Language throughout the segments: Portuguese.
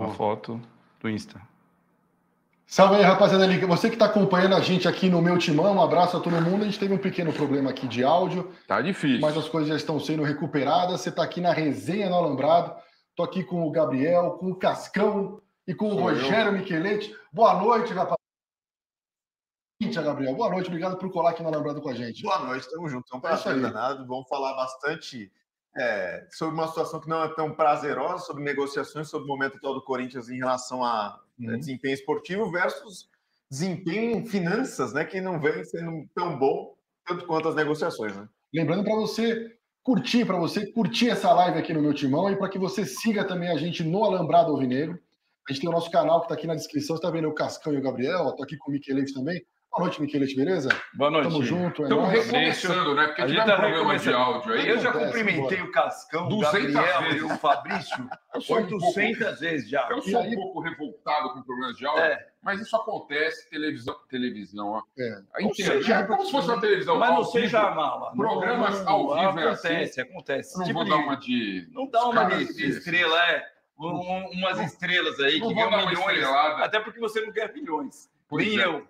a foto do Insta. Salve aí, rapaziada. Você que está acompanhando a gente aqui no Meu Timão, um abraço a todo mundo. A gente teve um pequeno problema aqui de áudio. Tá difícil. Mas as coisas já estão sendo recuperadas. Você está aqui na resenha no Alambrado. Estou aqui com o Gabriel, com o Cascão e com o Rogério Micheletti. Boa noite, rapaz. Gabriel, boa noite. Obrigado por colar aqui no Alambrado com a gente. Boa noite, tamo junto. É um prazer danado. Vamos falar bastante sobre uma situação que não é tão prazerosa, sobre negociações, sobre o momento atual do Corinthians em relação a desempenho esportivo versus desempenho em finanças, né, que não vem sendo tão bom tanto quanto as negociações, né? Lembrando para você curtir essa live aqui no Meu Timão e para que você siga também a gente no Alambrado Alvinegro. A gente tem o nosso canal que está aqui na descrição. Você está vendo o Cascão e o Gabriel. Estou aqui com o Micheletti também. Boa noite, Micheletti, beleza? Boa noite. Tamo junto. Estamos recomeçando, né? Porque a gente tá problema de áudio aí. Eu já cumprimentei o Cascão, o Gabriel e o Fabrício 800 vezes já. Eu sou um pouco revoltado com problemas de áudio, mas isso acontece. Televisão, ó. A internet é como se fosse uma televisão. Mas não seja mala. Programas ao vivo Acontece. Não vou dar uma de... Não dá uma de estrela, umas estrelas aí que ganham milhões. Até porque você não quer milhões.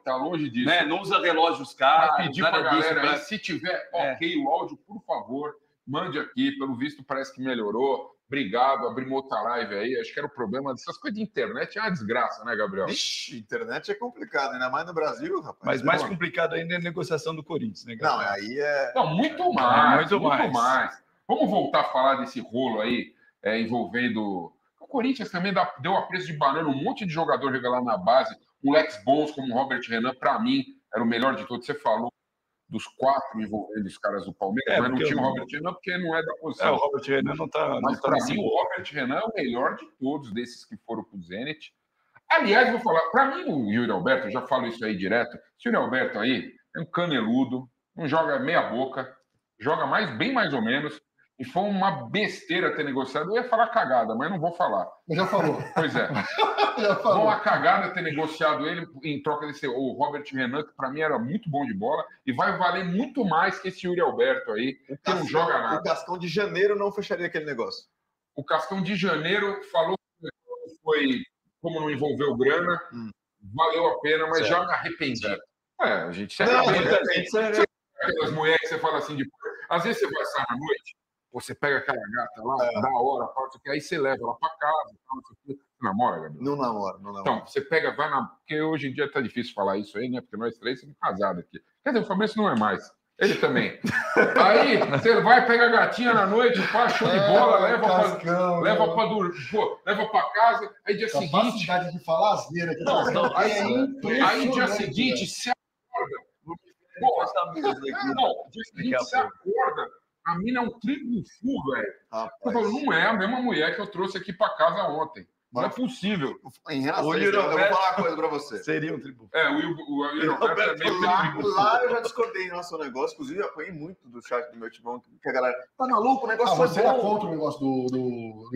Tá longe disso. Né? Não usa relógios caros. Vai pedir pra galera aí, se tiver ok o áudio, por favor, mande aqui. Pelo visto, parece que melhorou. Obrigado, abrimos outra live aí. Acho que era o problema dessas coisas de internet. É uma desgraça, né, Gabriel? Ixi, internet é complicado, ainda mais no Brasil, rapaz. Mas mais complicado ainda é a negociação do Corinthians, né, Gabriel? Não, aí é... Não, muito mais. Vamos voltar a falar desse rolo aí, envolvendo... O Corinthians também deu a preço de banana um monte de jogador revelado na base. Moleques bons como o Robert Renan, para mim, era o melhor de todos. Você falou dos 4 envolvendo os caras do Palmeiras, mas não tinha o Robert Renan porque não é da posição. O Robert Renan não tá... Mas para mim, o Robert Renan é o melhor de todos desses que foram pro Zenit. Aliás, vou falar, para mim, o Yuri Alberto, eu já falo isso aí direto, esse Yuri Alberto aí é um caneludo, não joga meia boca, joga bem mais ou menos. E foi uma besteira ter negociado. Eu ia falar cagada, mas não vou falar. Já falou. Pois é. Já falou. Foi uma cagada ter negociado ele em troca desse o Robert Renan, que para mim era muito bom de bola, e vai valer muito mais que esse Yuri Alberto aí, que não joga nada. O Cascão de Janeiro não fecharia aquele negócio. O Cascão de Janeiro falou que foi, como não envolveu grana, valeu a pena, mas já me arrependi. A gente se arrepende. Aquelas mulheres que você fala assim, às vezes você vai sair à noite, você pega aquela gata lá, dá a hora, aí você leva ela para casa. Você namora, Gabriel? Não namora. Então, você pega, vai na... Porque hoje em dia tá difícil falar isso aí, né? Porque nós 3 somos casados aqui. Quer dizer, o Fabrício não é mais. Ele também. Aí, você vai, pega a gatinha na noite, faz show de bola, leva para casa, aí dia seguinte... Capacidade de falar asneira aqui. Aí dia seguinte, você acorda. Dia seguinte, você acorda. A mina é um tribufu, velho. Eu falo, não é a mesma mulher que eu trouxe aqui para casa ontem. Não é possível. Em relação a isso, eu vou falar uma coisa para você. Seria um tribufu. O Yuri Alberto é meio tribufu. Lá eu já discordei em relação ao negócio. Inclusive, eu apanhei muito do chat do meu timão, que a galera... Tá maluco? O negócio foi você bom. era contra o negócio do...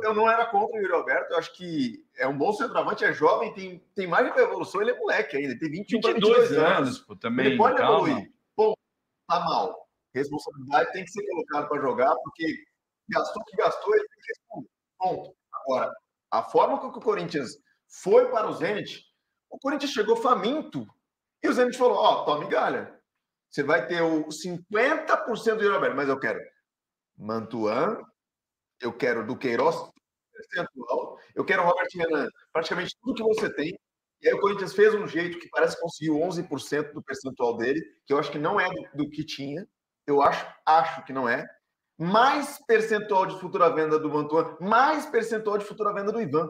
Eu não era contra o Yuri Alberto. Eu acho que é um bom centroavante, é jovem, tem mais de evolução. Ele é moleque ainda. Tem 22 anos. Pô, também, ele pode evoluir. Pô, tá mal. Responsabilidade tem que ser colocada para jogar, porque gastou o que gastou, ele tem que responder. Ponto. Agora, a forma com que o Corinthians foi para o Zenit, o Corinthians chegou faminto e o Zenit falou, tome galha. Você vai ter o 50% do Yuri Alberto, mas eu quero Mantuan, eu quero Duqueiroz, percentual, eu quero Robert Renan, praticamente tudo que você tem. E aí o Corinthians fez um jeito que parece que conseguiu 11% do percentual dele, que eu acho que não é do que tinha. Eu acho que não é. Mais percentual de futura venda do Mantuan, mais percentual de futura venda do Ivan.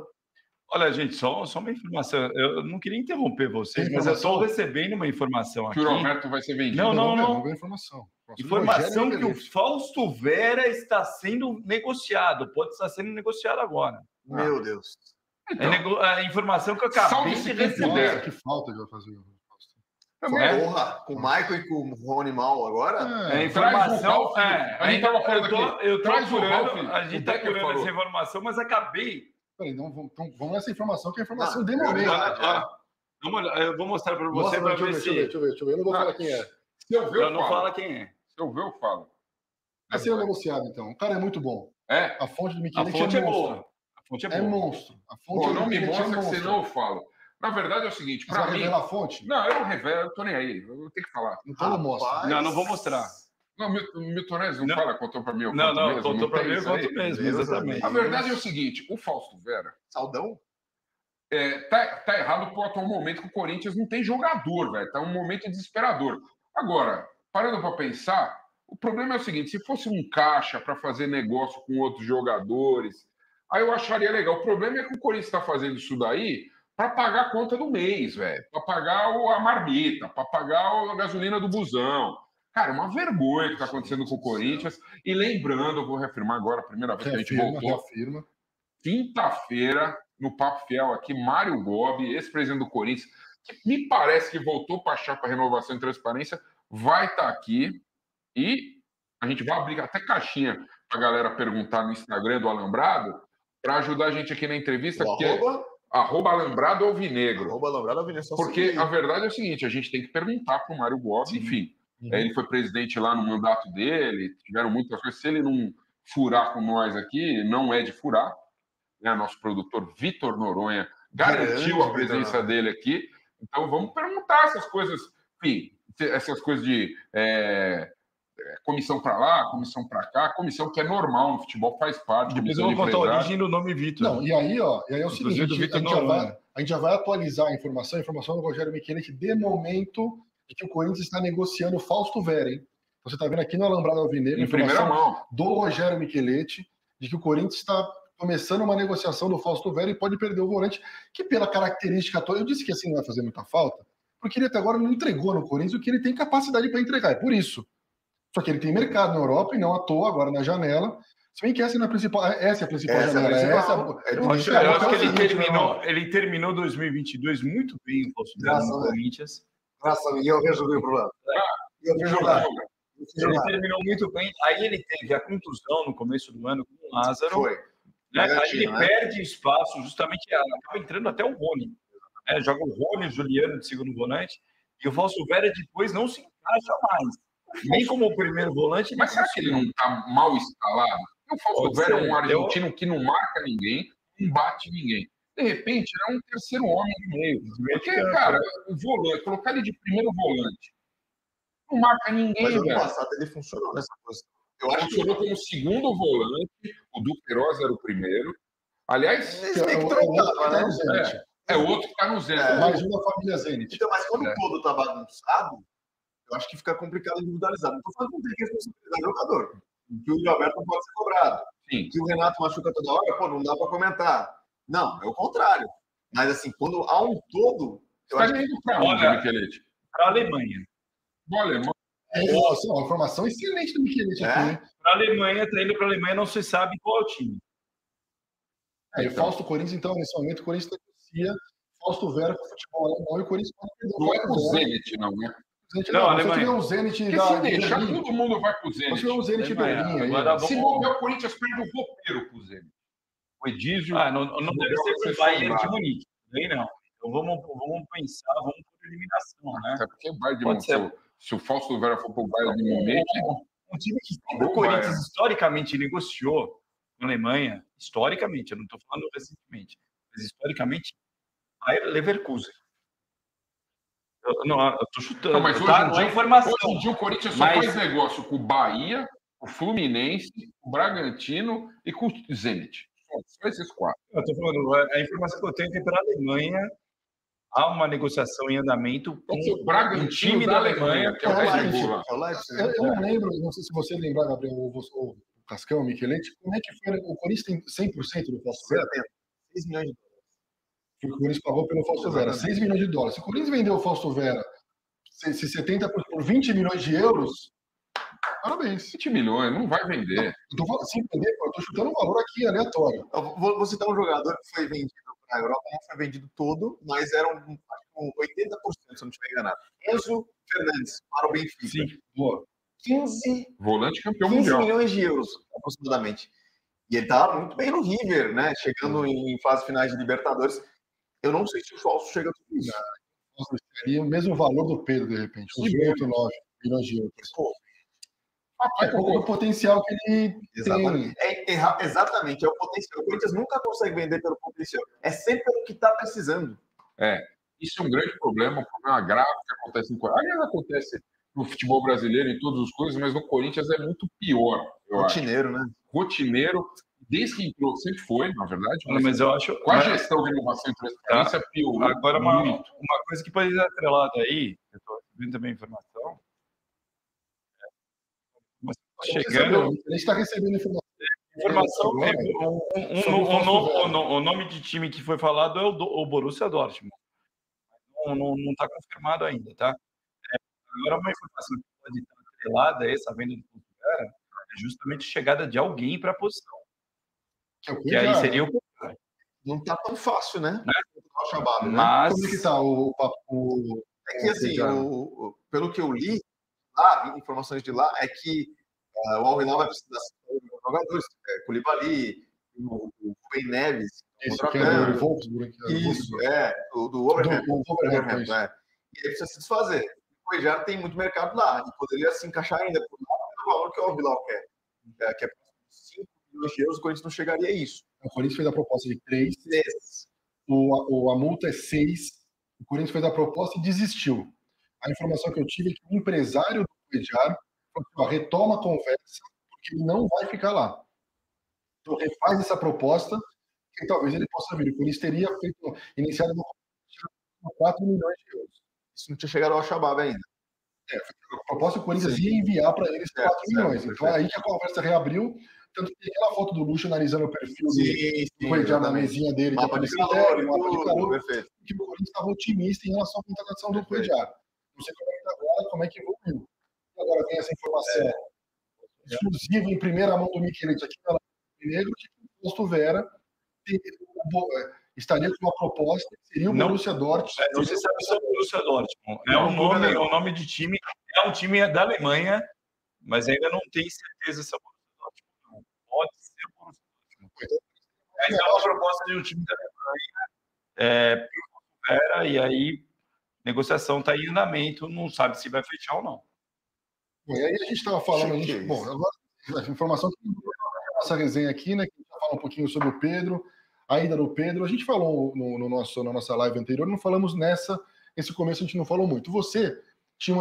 Olha, gente, só uma informação. Eu não queria interromper vocês, mas eu estou recebendo uma informação aqui. Que o Roberto vai ser vendido. Não. Informação Que o Fausto Vera está sendo negociado. Pode estar sendo negociado agora. Meu Deus. Então, a informação que eu acabei de receber. Que falta que vai fazer. Porra, com o Michael e com o Rony Mal agora? A informação. A gente estava falando aqui. Eu estou apurando, a gente está apurando essa informação, mas acabei. Peraí, então vamos nessa informação, que é a informação demorei. Eu vou mostrar para você para ver se. Deixa eu ver. Eu não vou falar quem é. Se eu ver, eu não falo quem é. Se eu ver, eu falo. Vai ser negociado, então. O cara é muito bom. É? A fonte do A Micheletti fonte é boa. fonte é monstro. A fonte não me mostra, que senão eu falo. Na verdade é o seguinte, para mim... revelar a fonte? Não, eu não revelo, eu tô nem aí. Eu tenho que falar. Então não mostra. Não vou mostrar. Não, Milton Neves não fala, contou para mim, eu conto mesmo. Contou para mim, eu conto mesmo, exatamente. A verdade é o seguinte, o Fausto Vera... Saudão? Tá errado pro atual momento que o Corinthians não tem jogador, velho. Tá um momento desesperador. Agora, parando para pensar, o problema é o seguinte, se fosse um caixa para fazer negócio com outros jogadores, aí eu acharia legal. O problema é que o Corinthians está fazendo isso daí para pagar a conta do mês, velho. Para pagar a marmita, para pagar a gasolina do busão. Cara, é uma vergonha o que está acontecendo com o Corinthians. E lembrando, eu vou reafirmar agora, a primeira vez que a gente voltou. Quinta-feira, no Papo Fiel aqui, Mário Gobi, ex-presidente do Corinthians, que me parece que voltou para a chapa Renovação e Transparência, vai estar aqui e a gente vai abrir até caixinha para a galera perguntar no Instagram do Alambrado para ajudar a gente aqui na entrevista, que é @Alambrado Alvinegro. Porque a verdade é o seguinte, a gente tem que perguntar para o Mário Gobi, enfim. Ele foi presidente lá no mandato dele, tiveram muitas coisas. Se ele não furar com nós aqui, não é de furar. Né? Nosso produtor Vitor Noronha garantiu a presença dele aqui. Então vamos perguntar essas coisas, enfim, essas coisas de comissão para lá, comissão para cá, comissão que é normal no futebol, faz parte. Depois eu vou contar a origem do nome Vitor. Não, e aí é o seguinte, a gente já vai atualizar a informação do Rogério Micheletti de momento de que o Corinthians está negociando o Fausto Vera, hein? Você está vendo aqui no Alambrado Alvinegro, em primeira mão, do Rogério Micheletti, de que o Corinthians está começando uma negociação do Fausto Vera e pode perder o volante, que pela característica toda, eu disse que assim não vai fazer muita falta, porque ele até agora não entregou no Corinthians o que ele tem capacidade para entregar, é por isso. Só que ele tem mercado na Europa e não à toa agora na janela. Se bem que essa é a principal janela. Eu acho que ele terminou 2022 muito bem, o Fausto Vera no Corinthians. Graças a mim, eu resolvi o problema. Ele terminou muito bem. Aí ele teve a contusão no começo do ano com o Lázaro. Foi. Né? Aí ele perde espaço, justamente acaba entrando até o Rony. Né? Joga o Rony, o Juliano de segundo volante. E o Fausto Vera depois não se encaixa mais. Nem como o primeiro volante. Mas será que ele não está mal instalado? O Fausto Vera é um argentino que não marca ninguém, não bate ninguém. De repente, ele é um terceiro homem no meio. Porque, cara, o volante, colocar ele de primeiro volante, não marca ninguém, velho. Mas ano passado ele funcionou nessa posição. Eu acho que funcionou como segundo volante, o Duqueiroz era o primeiro. Aliás, tem que trocar, né? É o outro que está no Zenit. Mais uma família Zenit. Então, mas quando todo está bagunçado, eu acho que fica complicado individualizar. Não estou falando que não tem que responsabilizar o jogador. Que o Roberto não pode ser cobrado. Sim. Que o Renato machuca toda hora, pô, não dá para comentar. Não, é o contrário. Mas, assim, quando há um todo... Eu acho que indo para onde, Micheletti? Para a Alemanha. Para a Alemanha. Uma informação excelente do Micheletti aqui. Para a Alemanha, está indo para a Alemanha, não se sabe qual é o time. E Fausto Corinthians, então, nesse momento, o Corinthians negocia Fausto Vera com o futebol alemão e o Corinthians pode perder. Não é com o Zenit, não, né? Não, Alemanha. Se tiver um Zenit se deixar, todo mundo vai pro Zenit. Se tiver um Zenit Berlim. Se mover, o Corinthians perde o roupeiro pro Zenit. O Edísio... não deve ser pro Bayern de Munique. Nem não. Então vamos pensar, vamos por eliminação, né? Até porque o Bayern de Munique, se o Fausto Vera for pro Bayern de Munique... Um time que o Corinthians historicamente negociou na Alemanha, historicamente, eu não estou falando recentemente, mas historicamente, Bayer Leverkusen. Eu estou chutando. Não, mas hoje em dia o Corinthians só faz negócio com o Bahia, o Fluminense, o Bragantino e com o Zenit. Só esses quatro. Eu estou falando, a informação que eu tenho é que pela Alemanha há uma negociação em andamento com o Bragantino da Alemanha, que é o Red Bull lá. Eu não lembro, não sei se você lembrar, Gabriel, ou Cascão, Micheletti, como é que foi? O Corinthians tem 100% do Fausto Vera? 6 milhões de dólares. O Corinthians pagou pelo Fausto Vera, 6 milhões de dólares. Se o Corinthians vendeu o Fausto Vera se 70 por 20 milhões de euros, parabéns. 20 milhões, não vai vender. Eu tô falando assim, eu tô chutando um valor aqui aleatório. Eu vou citar um jogador que foi vendido para a Europa, não foi vendido todo, mas era um 80%, se eu não estiver enganado. Enzo Fernandes, para o Benfica. Sim, boa. 15 volante campeão mundial. Milhões de euros, aproximadamente. E ele estava muito bem no River, né? Chegando em fase finais de Libertadores. Eu não sei se o Fausto chega a tudo isso. Seria o mesmo valor do Pedro, de repente. Uns 8, 9 milhões de euros. Pô, O potencial que ele tem. Exatamente, é o potencial. O Corinthians nunca consegue vender pelo potencial. É sempre pelo que está precisando. Isso é um grande problema, um problema grave que acontece no Corinthians. Aliás, acontece no futebol brasileiro, em todas as coisas, mas no Corinthians é muito pior. Rotineiro, né? Rotineiro, desde que entrou, sempre foi, na verdade. Mas eu acho. Com a gestão de inovação e transparência, piorou. Agora, uma coisa que pode ser atrelada aí, eu estou recebendo também informação. Mas chegando. A gente está recebendo informação. O nome de time que foi falado é o Borussia Dortmund. Não está confirmado ainda, tá? Agora, uma informação que pode estar atrelada a essa venda do Vera é justamente a chegada de alguém para a posição. Que aí seria o. Não está tão fácil, né? Mas... Como é que está o papo? É que, assim, pelo que eu li, lá, informações de lá, é que o Al Hilal vai precisar de jogadores, Koulibaly, o Rubem Neves, isso, que é do Wolfsburg. Isso, do Wolverhampton. E aí precisa se desfazer. O Cuéllar tem muito mercado lá, e poderia se encaixar ainda por lá, pelo valor que o Al Hilal quer, que é 5 milhões de euros, o Corinthians não chegaria a isso. O Corinthians fez a proposta de 3, a multa é 6, o Corinthians fez a proposta e desistiu. A informação que eu tive é que o empresário do Cuéllar retoma a conversa, porque ele não vai ficar lá. Então, refaz essa proposta, que talvez ele possa vir. O Corinthians teria iniciado uma 4 milhões de euros. Isso não tinha chegado ao Al-Shabaab ainda. A proposta, o Corinthians ia enviar para eles 4 milhões. Então, aí que a conversa reabriu. Tanto que tem aquela foto do Lucho analisando o perfil do Cuéllar na mesinha dele, mapa de calor, perfeito. Que o Corinthians estava otimista em relação à contratação do Cuéllar. Não sei como é que evoluiu. Agora tem essa informação exclusiva em primeira mão do Micheletti aqui na Negro, de que o Posto Vera estaria com uma proposta que seria o Borussia Dortmund. Não se sabe se é o Borussia Dortmund. O nome de time é um time da Alemanha, mas ainda não tem certeza se é o Borussia Dortmund. Pode ser o Borussia Dortmund. Mas é uma proposta de um time da Alemanha para o Vera, e aí a negociação está em andamento, não sabe se vai fechar ou não. E aí a gente estava falando, agora a informação que nossa resenha aqui, né? Que a gente vai falar um pouquinho sobre o Pedro, a ida do Pedro. A gente falou na nossa live anterior, não falamos nesse começo a gente não falou muito. Você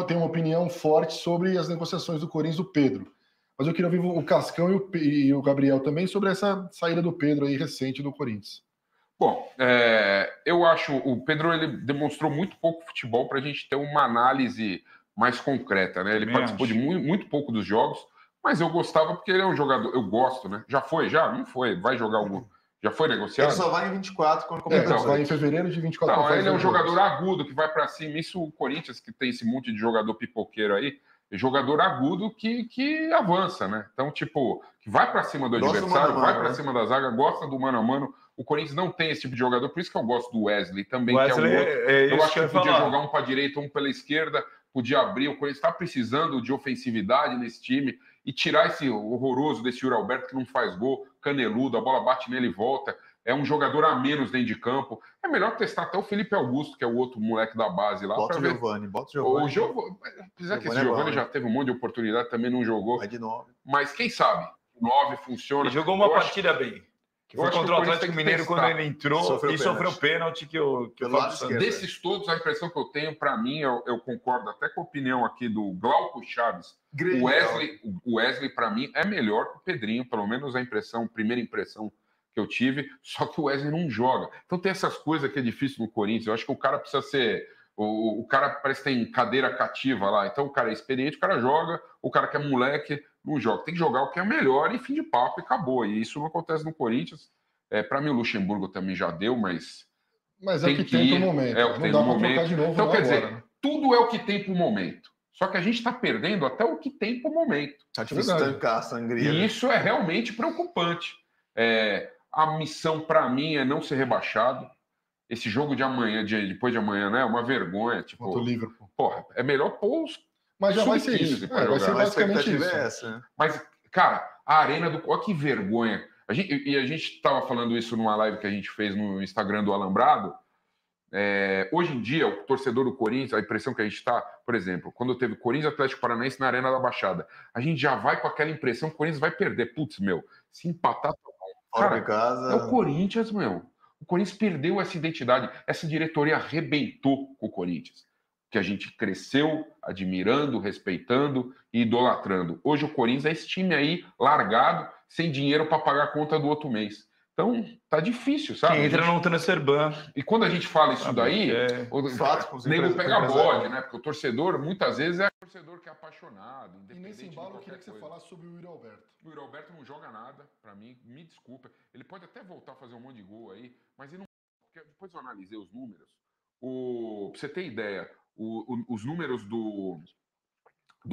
tem uma opinião forte sobre as negociações do Corinthians do Pedro. Mas eu queria ouvir o Cascão e o Gabriel também sobre essa saída do Pedro aí recente do Corinthians. Bom, eu acho o Pedro ele demonstrou muito pouco futebol para a gente ter uma análise mais concreta, né? Ele participou de muito pouco dos jogos, mas eu gostava porque ele é um jogador, eu gosto, né? Já foi? Já? Não foi. Vai jogar algum? Já foi negociado? Ele só vai em 24 quando começa. Então, vai em fevereiro de 24. Não, ele é um jogador agudo que vai para cima. Isso o Corinthians, que tem esse monte de jogador pipoqueiro aí, é jogador agudo que avança, né? Então, tipo, que vai para cima do adversário, vai para cima da zaga, gosta do mano a mano. O Corinthians não tem esse tipo de jogador, por isso que eu gosto do Wesley também, que é um outro. Eu acho que podia jogar um para a direita, um pela esquerda, podia abrir. O Corinthians está precisando de ofensividade nesse time e tirar esse horroroso desse Yuri Alberto que não faz gol, caneludo, a bola bate nele e volta. É um jogador a menos dentro de campo. É melhor testar até o Felipe Augusto, que é o outro moleque da base lá. Bota o Giovani, O Giovani. Apesar que esse Giovani já teve um monte de oportunidade, também não jogou. Vai de 9. Mas quem sabe? O 9 funciona. Ele jogou uma partida bem. Que foi contra o Atlético Mineiro quando ele entrou sofreu pênalti que eu desses todos, a impressão que eu tenho, para mim, eu concordo até com a opinião aqui do Glauco Chaves. O Wesley, para mim, é melhor que o Pedrinho, pelo menos primeira impressão que eu tive, só que o Wesley não joga. Então tem essas coisas que é difícil no Corinthians. Eu acho que o cara precisa ser... O cara parece que tem cadeira cativa lá. Então o cara é experiente, o cara joga. O cara que é moleque não joga. Tem que jogar o que é melhor e fim de papo e acabou. E isso não acontece no Corinthians. Para mim o Luxemburgo também já deu, mas é o que tem pro momento. É o que tem no momento. De novo, então quer dizer, né? tudo é o que tem pro momento. Só que a gente está perdendo até o que tem pro momento. Tá difícil tancar a sangria. E isso é realmente preocupante. A missão para mim é não ser rebaixado. Esse jogo de amanhã, depois de amanhã, né? É uma vergonha. Tipo, contra o Liverpool. Porra, é melhor pôr os. Mas já vai ser isso. Vai ser basicamente isso. Essa. Mas, cara, a arena do. Olha que vergonha. A gente estava falando isso numa live que a gente fez no Instagram do Alambrado. Hoje em dia, o torcedor do Corinthians, a impressão que a gente está, por exemplo, quando teve Corinthians e Atlético Paranaense na Arena da Baixada, a gente já vai com aquela impressão que o Corinthians vai perder. Putz, se empatar, cara, casa... é o Corinthians, meu. O Corinthians perdeu essa identidade. Essa diretoria arrebentou com o Corinthians, que a gente cresceu admirando, respeitando e idolatrando. Hoje o Corinthians é esse time aí largado, sem dinheiro para pagar a conta do outro mês. Então, tá difícil, sabe? Quem entra no transfer ban. E quando a gente fala isso daí, o nego pega bode, né? Porque o torcedor, muitas vezes, é o torcedor que é apaixonado. E nesse embalo, eu queria que você falasse sobre o Yuri Alberto. O Yuri Alberto não joga nada, pra mim, me desculpa. Ele pode até voltar a fazer um monte de gol aí, mas ele não... Porque depois eu analisei os números. Pra você ter ideia, os números do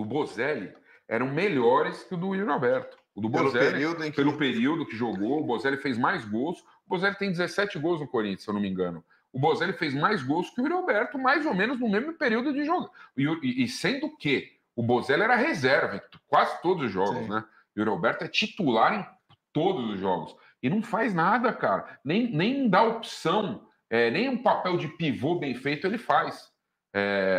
Bozelli eram melhores que o do Yuri Alberto. O do Bozelli, pelo período que jogou, o Bozelli fez mais gols. O Bozelli tem 17 gols no Corinthians, se eu não me engano. O Bozelli fez mais gols que o Yuri Alberto, mais ou menos no mesmo período de jogo. E sendo que o Bozelli era reserva em quase todos os jogos, Sim. né? O Yuri Alberto é titular em todos os jogos. E não faz nada, cara. Nem dá opção, nem um papel de pivô bem feito ele faz.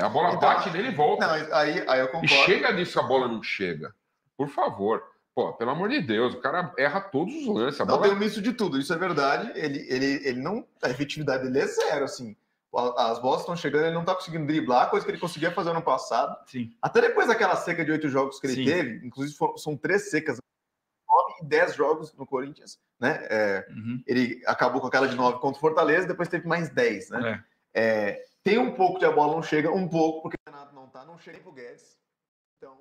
A bola bate nele e volta. Não, aí eu concordo. E chega disso, a bola não chega. Por favor. Pô, pelo amor de Deus, o cara erra todos os lances. Não, tem um misto de tudo, isso é verdade. Ele não... A efetividade dele é zero, assim. As bolas estão chegando, ele não tá conseguindo driblar, coisa que ele conseguia fazer ano passado. Sim. Até depois daquela seca de 8 jogos que ele Sim. teve, inclusive são 3 secas, 9 e 10 jogos no Corinthians, né? Ele acabou com aquela de 9 contra o Fortaleza, depois teve mais 10, né? Tem um pouco de a bola não chega, um pouco, porque o Renato não chega pro Guedes. Então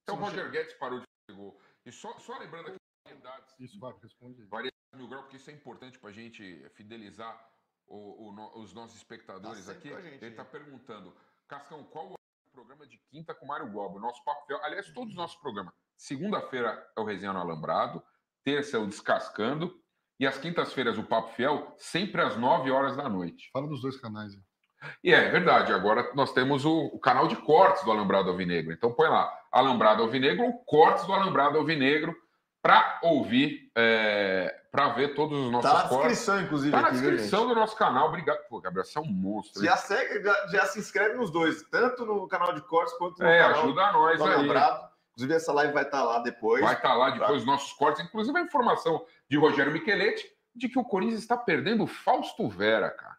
o Roger Guedes parou de fazer gol. E só lembrando aqui variedades. Isso, vai, responde. Variedades mil grau, porque isso é importante para a gente fidelizar os nossos espectadores aqui. Ele está perguntando, Cascão, qual o programa de quinta com o Mário Gobo? Nosso papo fiel. Aliás, todos os nossos programas. Segunda-feira é o Resenha no Alambrado, terça é o Descascando, e às quintas-feiras o Papo Fiel, sempre às 9 horas da noite. Fala dos 2 canais aí. E é verdade, agora nós temos o canal de cortes do Alambrado Alvinegro. Então põe lá, Alambrado Alvinegro ou cortes do Alambrado Alvinegro para ouvir, para ver todos os nossos cortes. Tá na descrição, inclusive. Tá na descrição do nosso canal. Obrigado. Pô, Gabriel, você é um monstro. Já se inscreve nos dois, tanto no canal de cortes quanto no canal ajuda nós do Alambrado. Inclusive essa live vai estar lá depois. Vai estar lá depois os nossos cortes. Inclusive a informação de Rogério Micheletti de que o Corinthians está perdendo o Fausto Vera, cara.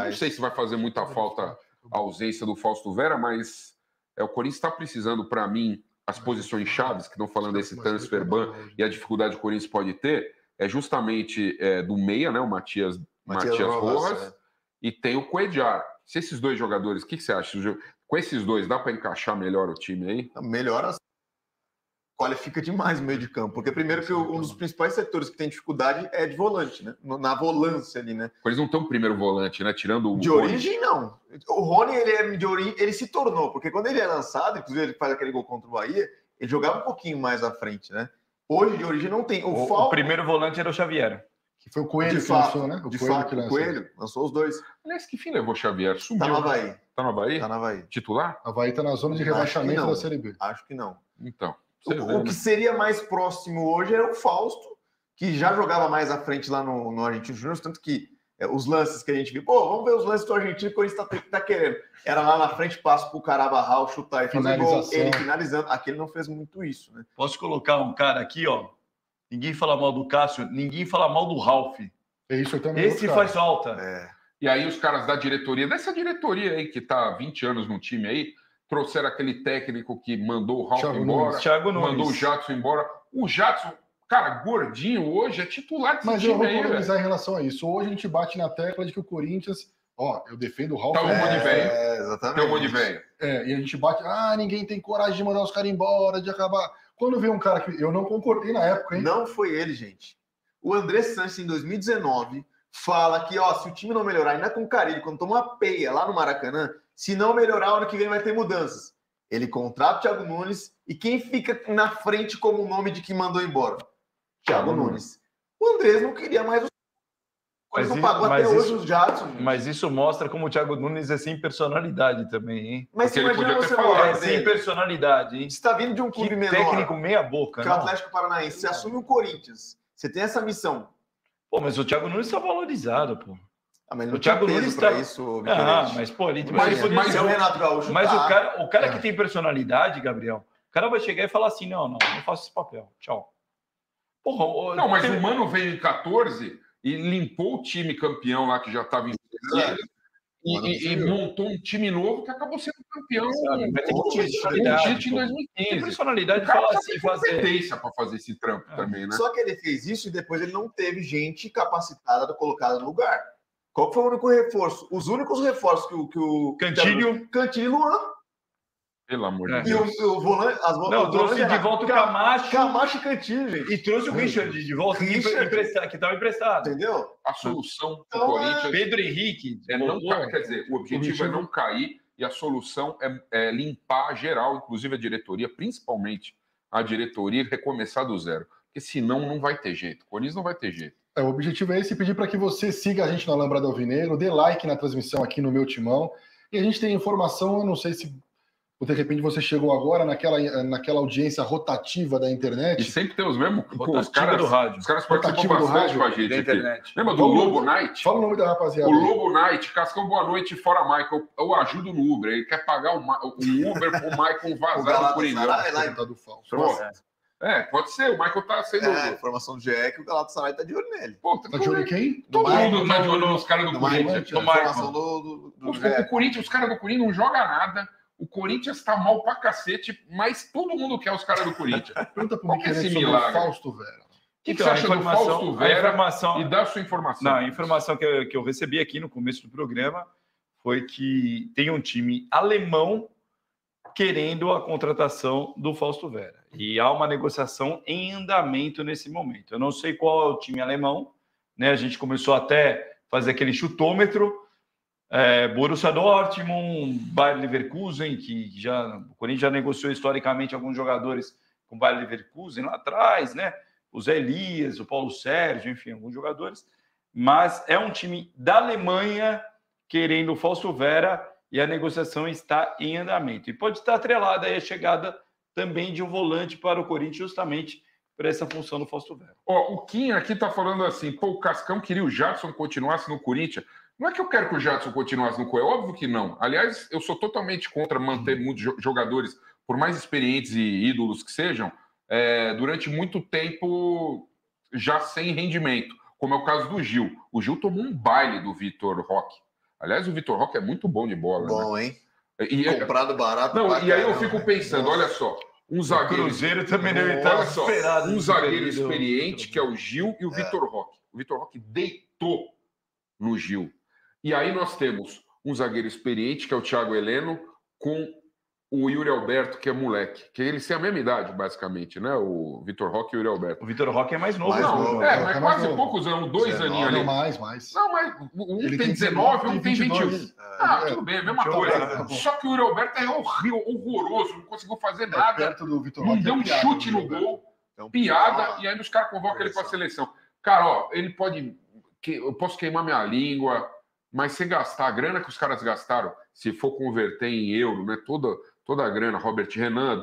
Não sei se vai fazer muita falta a ausência do Fausto Vera, mas o Corinthians está precisando, para mim, as posições chaves, que estão falando desse transfer ban e a dificuldade que o Corinthians pode ter, é justamente do meia, né, o Matias Rojas, e tem o Cuéllar. Se esses dois jogadores, o que você acha? Com esses dois, dá para encaixar melhor o time aí? Melhor, qualifica demais o meio de campo, porque primeiro que um dos principais setores que tem dificuldade é de volante, né? Na volância ali, né? Eles não estão primeiro volante, né? Tirando o de Rony. Origem, não. O Rony, ele é de origem, ele se tornou, porque quando ele é lançado, inclusive ele faz aquele gol contra o Bahia, ele jogava um pouquinho mais à frente, né? Hoje, de origem, não tem. O primeiro volante era o Xavier. Que foi o Coelho que lançou, né? O Coelho lançou os dois. Aliás, que fim levou o Xavier? Sumiu. Tá no Havaí. Tá no Havaí? Tá no Havaí. Titular? Havaí tá na zona de rebaixamento da Série B. Acho que não. Então. O que seria mais próximo hoje era o Fausto, que já jogava mais à frente lá no Argentino Júnior, tanto que os lances que a gente viu, vamos ver os lances do Argentino que o Corinthians tá querendo. Era lá na frente, passo pro Carabarral chutar e fazer gol, ele finalizando. Aqui ele não fez muito isso, né? Posso colocar um cara aqui, ó? Ninguém fala mal do Cássio, ninguém fala mal do Ralf. Isso eu também. Esse faz falta. E aí os caras da diretoria, dessa diretoria aí que tá há 20 anos no time aí, trouxeram aquele técnico que mandou o Ralf embora, mandou o Jadson embora. O Jadson, cara, gordinho hoje, é titular desse time aí. Mas eu vou polemizar em relação a isso. Hoje a gente bate na tecla de que o Corinthians... eu defendo o Ralf. Tá um monte de velho. Exatamente. Tem um monte de velho. E a gente bate... ninguém tem coragem de mandar os caras embora, de acabar... Quando vem um cara que... Eu não concordei na época, hein? Não foi ele, gente. O André Sanches, em 2019, fala que, se o time não melhorar, ainda com o Carille, quando toma uma peia lá no Maracanã, se não melhorar, ano que vem vai ter mudanças. Ele contrata o Thiago Nunes e quem fica na frente como o nome de quem mandou embora? Thiago Nunes. O Andrés não queria mais o... Ele não pagou até hoje os Jadson. Mas isso mostra como o Thiago Nunes é sem personalidade também, hein? Mas porque imagina você falar sem personalidade, hein? Você está vindo de um clube menor. Técnico meia boca, que é o Atlético Paranaense. Você assume o Corinthians. Você tem essa missão. Mas o Thiago Nunes está valorizado, pô. Mas o Thiago Nunes tá isso. Mas pô, ele mas o Renato Gaúcho. Mas o cara que tem personalidade, Gabriel, o cara vai chegar e falar assim: não faço esse papel. Tchau. Porra, não, mas o Mano veio em 14 e limpou o time campeão lá que já estava em e montou um time novo que acabou sendo campeão. Mas tem que ter personalidade. Em 2015. Tem personalidade de falar assim, competência para fazer esse trampo também, né? Só que ele fez isso e depois ele não teve gente capacitada colocada no lugar. Qual foi o único reforço? Os únicos reforços que o Cantilho e Luan. Pelo amor de Deus. E o volante. Não, trouxe de volta o Camacho e Cantilho, gente. E trouxe o Richard de volta, que estava emprestado. Entendeu? A solução do Corinthians. Pedro Henrique. Não quer dizer, o objetivo é não cair e a solução é limpar geral, inclusive a diretoria, principalmente a diretoria, e recomeçar do zero. Porque senão não vai ter jeito. O Corinthians não vai ter jeito. O objetivo é esse, pedir para que você siga a gente no Alambrado Alvinegro, dê like na transmissão aqui no Meu Timão. E a gente tem informação, eu não sei se de repente você chegou agora naquela audiência rotativa da internet. E sempre tem os mesmos. Os caras do rádio. Os caras participam bastante com a gente aqui. Internet. Lembra do Lobo Knight? Fala o nome da rapaziada. O Lobo Knight, Cascão, boa noite, fora Michael. Eu ajudo no Uber. Ele quer pagar o Uber pro Michael vazar do Coringão. Do falso. Pode ser. O Michael tá sendo. A informação do GE é que o Galatasaray tá de olho nele. Pô, tá de olho em quem? Todo mundo tá de olho nos caras do Corinthians. O Corinthians, os caras do Corinthians não jogam nada. O Corinthians tá mal pra cacete, mas todo mundo quer os caras do Corinthians. Pergunta pro Miquel sobre o Fausto Vera. O que você acha do Fausto Vera e dá a sua informação? Não, a informação que eu recebi aqui no começo do programa foi que tem um time alemão querendo a contratação do Fausto Vera. E há uma negociação em andamento nesse momento. Eu não sei qual é o time alemão, né? A gente começou até a fazer aquele chutômetro. Borussia Dortmund, Bayer Leverkusen, que o Corinthians já negociou historicamente alguns jogadores com o Bayer Leverkusen lá atrás, né? O Zé Elias, o Paulo Sérgio, enfim, alguns jogadores. Mas é um time da Alemanha querendo o Fausto Vera e a negociação está em andamento. E pode estar atrelada aí a chegada também de um volante para o Corinthians, justamente para essa função do Fausto Vera. O Kim aqui está falando assim, o Cascão queria o Jadson continuasse no Corinthians. Não é que eu quero que o Jadson continuasse no Corinthians, é óbvio que não. Aliás, eu sou totalmente contra manter muitos jogadores, por mais experientes e ídolos que sejam, durante muito tempo já sem rendimento, como é o caso do Gil. O Gil tomou um baile do Vitor Roque. Aliás, o Vitor Roque é muito bom de bola. Bom, né? Hein? Comprado barato. Não, e aí eu fico pensando, olha só, um zagueiro... O Cruzeiro também deve estar esperado. Um zagueiro experiente, que é o Gil, e o Vitor Roque. O Vitor Roque deitou no Gil. E aí nós temos um zagueiro experiente, que é o Thiago Heleno, com o Yuri Alberto, que é moleque. Que eles têm a mesma idade, basicamente, né? O Vitor Roque e o Yuri Alberto. O Vitor Roque é mais novo. Mas quase poucos anos, 2 aninhos ali. Não, mais. Não, mas um tem 19, um tem 21. Tudo bem, a mesma coisa. Só que o Yuri Alberto é horroroso, não conseguiu fazer nada. Perto do Vitor Roque, não deu um chute no gol, piada, e aí os caras convocam ele para a seleção. Cara, ele pode... Eu posso queimar minha língua... Mas se gastar a grana que os caras gastaram, se for converter em euro, né? Toda a grana, Robert Renan.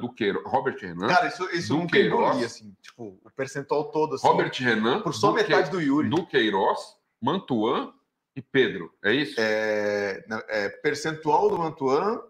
Cara, isso não tem engolir, assim, tipo, o percentual todo, assim. Robert Renan, por só metade do Yuri. Duqueiroz, Mantuan e Pedro. É isso? Percentual do Mantuan,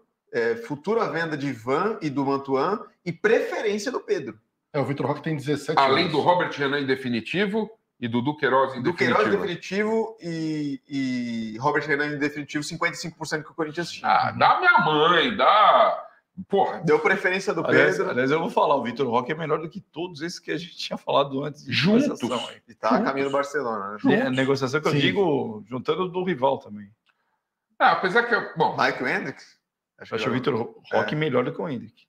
futura venda de Ivan e do Mantuan e preferência do Pedro. O Vitor Roque tem 17 Além anos. do Robert Renan em definitivo e do Duqueiroz em definitivo. Duqueiroz em definitivo e Robert Renan em definitivo, 55% que o Corinthians tinha. Dá minha mãe, dá... Porra. Deu preferência do Pedro. Aliás, eu vou falar, o Vitor Roque é melhor do que todos esses que a gente tinha falado antes. Juntos. E tá a caminho do Barcelona, né? A negociação que eu digo, juntando do rival também. Apesar que... Bom, Michael Hendricks? Acho o Vitor Roque melhor do que o Hendrick.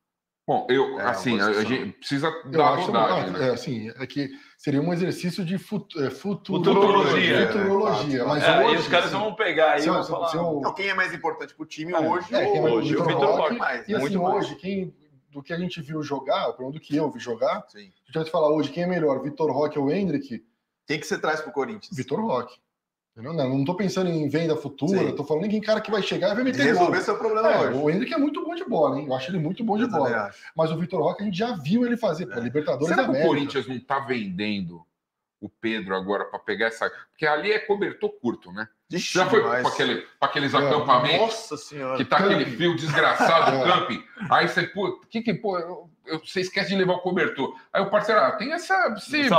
Bom, a gente precisa dar a rodagem. Né? É que seria um exercício de futurologia. Mas hoje, os caras vão pegar aí. Então, quem é mais importante para o time hoje? Hoje o Vitor Roque. E assim, hoje, do que a gente viu jogar, pelo menos do que eu vi jogar, se a gente vai falar hoje quem é melhor, Vitor Roque ou Hendrick? Quem que você traz para o Corinthians? Vitor Roque. Não estou pensando em venda futura, estou falando ninguém cara que vai chegar e vai meter resolver seu problema hoje. O Hendrick é muito bom de bola, hein? Eu acho ele muito bom de bola. Mas o Vitor Roque a gente já viu ele fazer, Libertadores da América. Será que o Corinthians não está vendendo o Pedro agora para pegar essa... Porque ali é cobertor curto, né? Já foi para aqueles acampamentos? Nossa senhora. Que tá aquele frio desgraçado, camping. Aí você, você esquece de levar o cobertor. Aí o parceiro, tem essa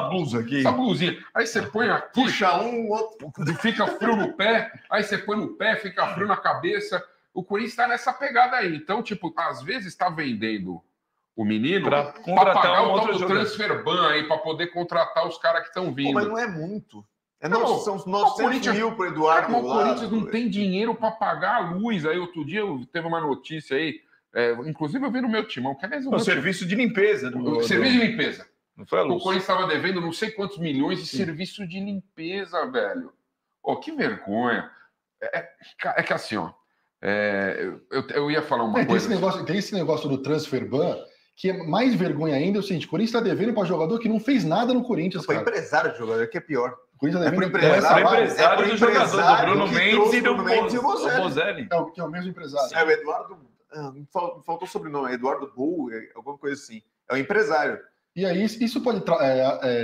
blusa aqui. Essa blusinha. Aí você põe aqui. Puxa um, outro. Fica frio no pé. Aí você põe no pé, fica frio na cabeça. O Corinthians está nessa pegada aí. Então, tipo, às vezes está vendendo o menino para pagar o tal do transfer ban aí, para poder contratar os caras que estão vindo. Mas não é muito. São os 900 mil para o Eduardo. O Corinthians não tem dinheiro para pagar a luz. Aí outro dia teve uma notícia aí, inclusive eu vi no meu timão. O serviço de limpeza. Serviço de limpeza. Não foi a luz. O Corinthians estava devendo não sei quantos milhões de serviço de limpeza, velho. Que vergonha. É que assim, ó. Eu ia falar uma coisa. Tem esse negócio do transfer ban, que é mais vergonha ainda. É o seguinte: o Corinthians está devendo para jogador que não fez nada no Corinthians. Foi empresário de jogador, que é pior. O Corinthians é empresário do jogador, do Bruno Mendes e do Bozelli. Que é o mesmo empresário. O Eduardo. Faltou o sobrenome, Eduardo Bull, alguma coisa assim. É o empresário. E aí, isso pode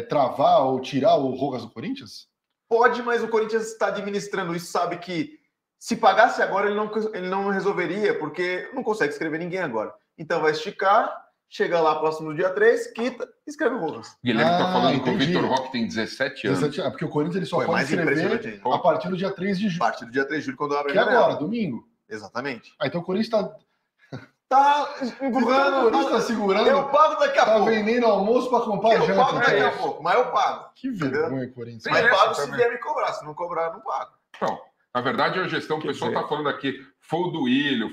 travar ou tirar o Rojas do Corinthians? Pode, mas o Corinthians está administrando isso, sabe que se pagasse agora ele não resolveria, porque não consegue escrever ninguém agora. Então vai esticar. Chega lá próximo do dia 3, quita e escreve o Rojas. Guilherme está falando que o Vitor Roque tem 17 anos. Porque o Corinthians ele só pode escrever a partir do dia 3 de julho. A partir do dia 3 de julho, quando abre a janela. Que agora, domingo. Exatamente. Então o Corinthians está... Tá empurrando. O Corinthians está segurando. Eu pago daqui a pouco. Tá vendendo almoço para comprar janta. Eu pago daqui a pouco, mas eu pago. Que vergonha, Corinthians. Mas pago se vier me cobrar. Se não cobrar, não pago. Então, na verdade, a gestão, o pessoal está falando aqui, foi do Ilho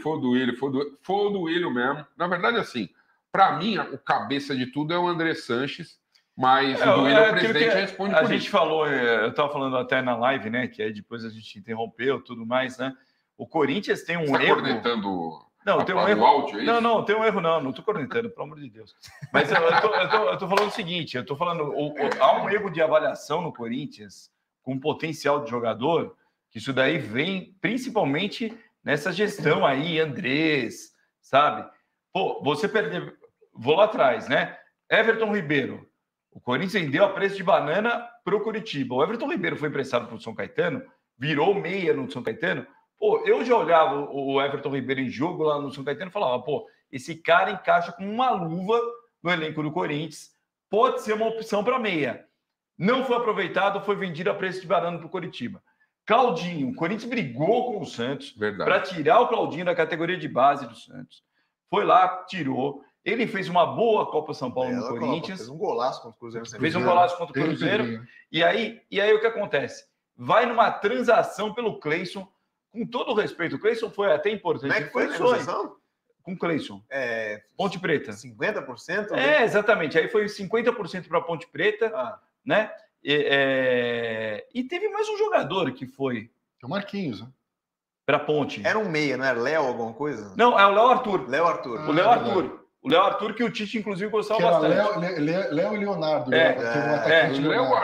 mesmo. Na verdade, assim... Para mim, o cabeça de tudo é o André Sanches, mas o Duílio, o presidente, responde por isso. A gente falou, eu estava falando até na live, né, que aí depois a gente interrompeu tudo mais, né? O Corinthians tem um erro... Você está cornetando tem um erro. Áudio, é isso? Não, tem um erro não estou cornetando, pelo amor de Deus. Mas eu tô falando o seguinte, há um erro de avaliação no Corinthians com potencial de jogador, que isso daí vem principalmente nessa gestão aí, Andrés, sabe? Você perdeu... Vou lá atrás, né? Everton Ribeiro. O Corinthians vendeu a preço de banana para o Curitiba. O Everton Ribeiro foi emprestado para o São Caetano, virou meia no São Caetano. Eu já olhava o Everton Ribeiro em jogo lá no São Caetano e falava, esse cara encaixa com uma luva no elenco do Corinthians, pode ser uma opção para meia. Não foi aproveitado, foi vendido a preço de banana para o Curitiba. Claudinho, o Corinthians brigou com o Santos para tirar o Claudinho da categoria de base do Santos. Foi lá, tirou. Ele fez uma boa Copa São Paulo no Corinthians. Fez um golaço contra o Cruzeiro. Fez um golaço contra o Cruzeiro. E aí o que acontece? Vai numa transação pelo Cleison, com todo o respeito. O Cleison foi até importante. Como é que foi a negociação? Com o Cleison. Ponte Preta. 50%? Exatamente. Aí foi 50% para Ponte Preta, né? E teve mais um jogador que foi. O Marquinhos, né? Para Ponte. Era um meia, não era Léo alguma coisa? Não, é o Léo Arthur. Léo Arthur. O Léo Arthur. O Léo Arthur, que o Tite, inclusive, gostava bastante. Léo e Leonardo. O Léo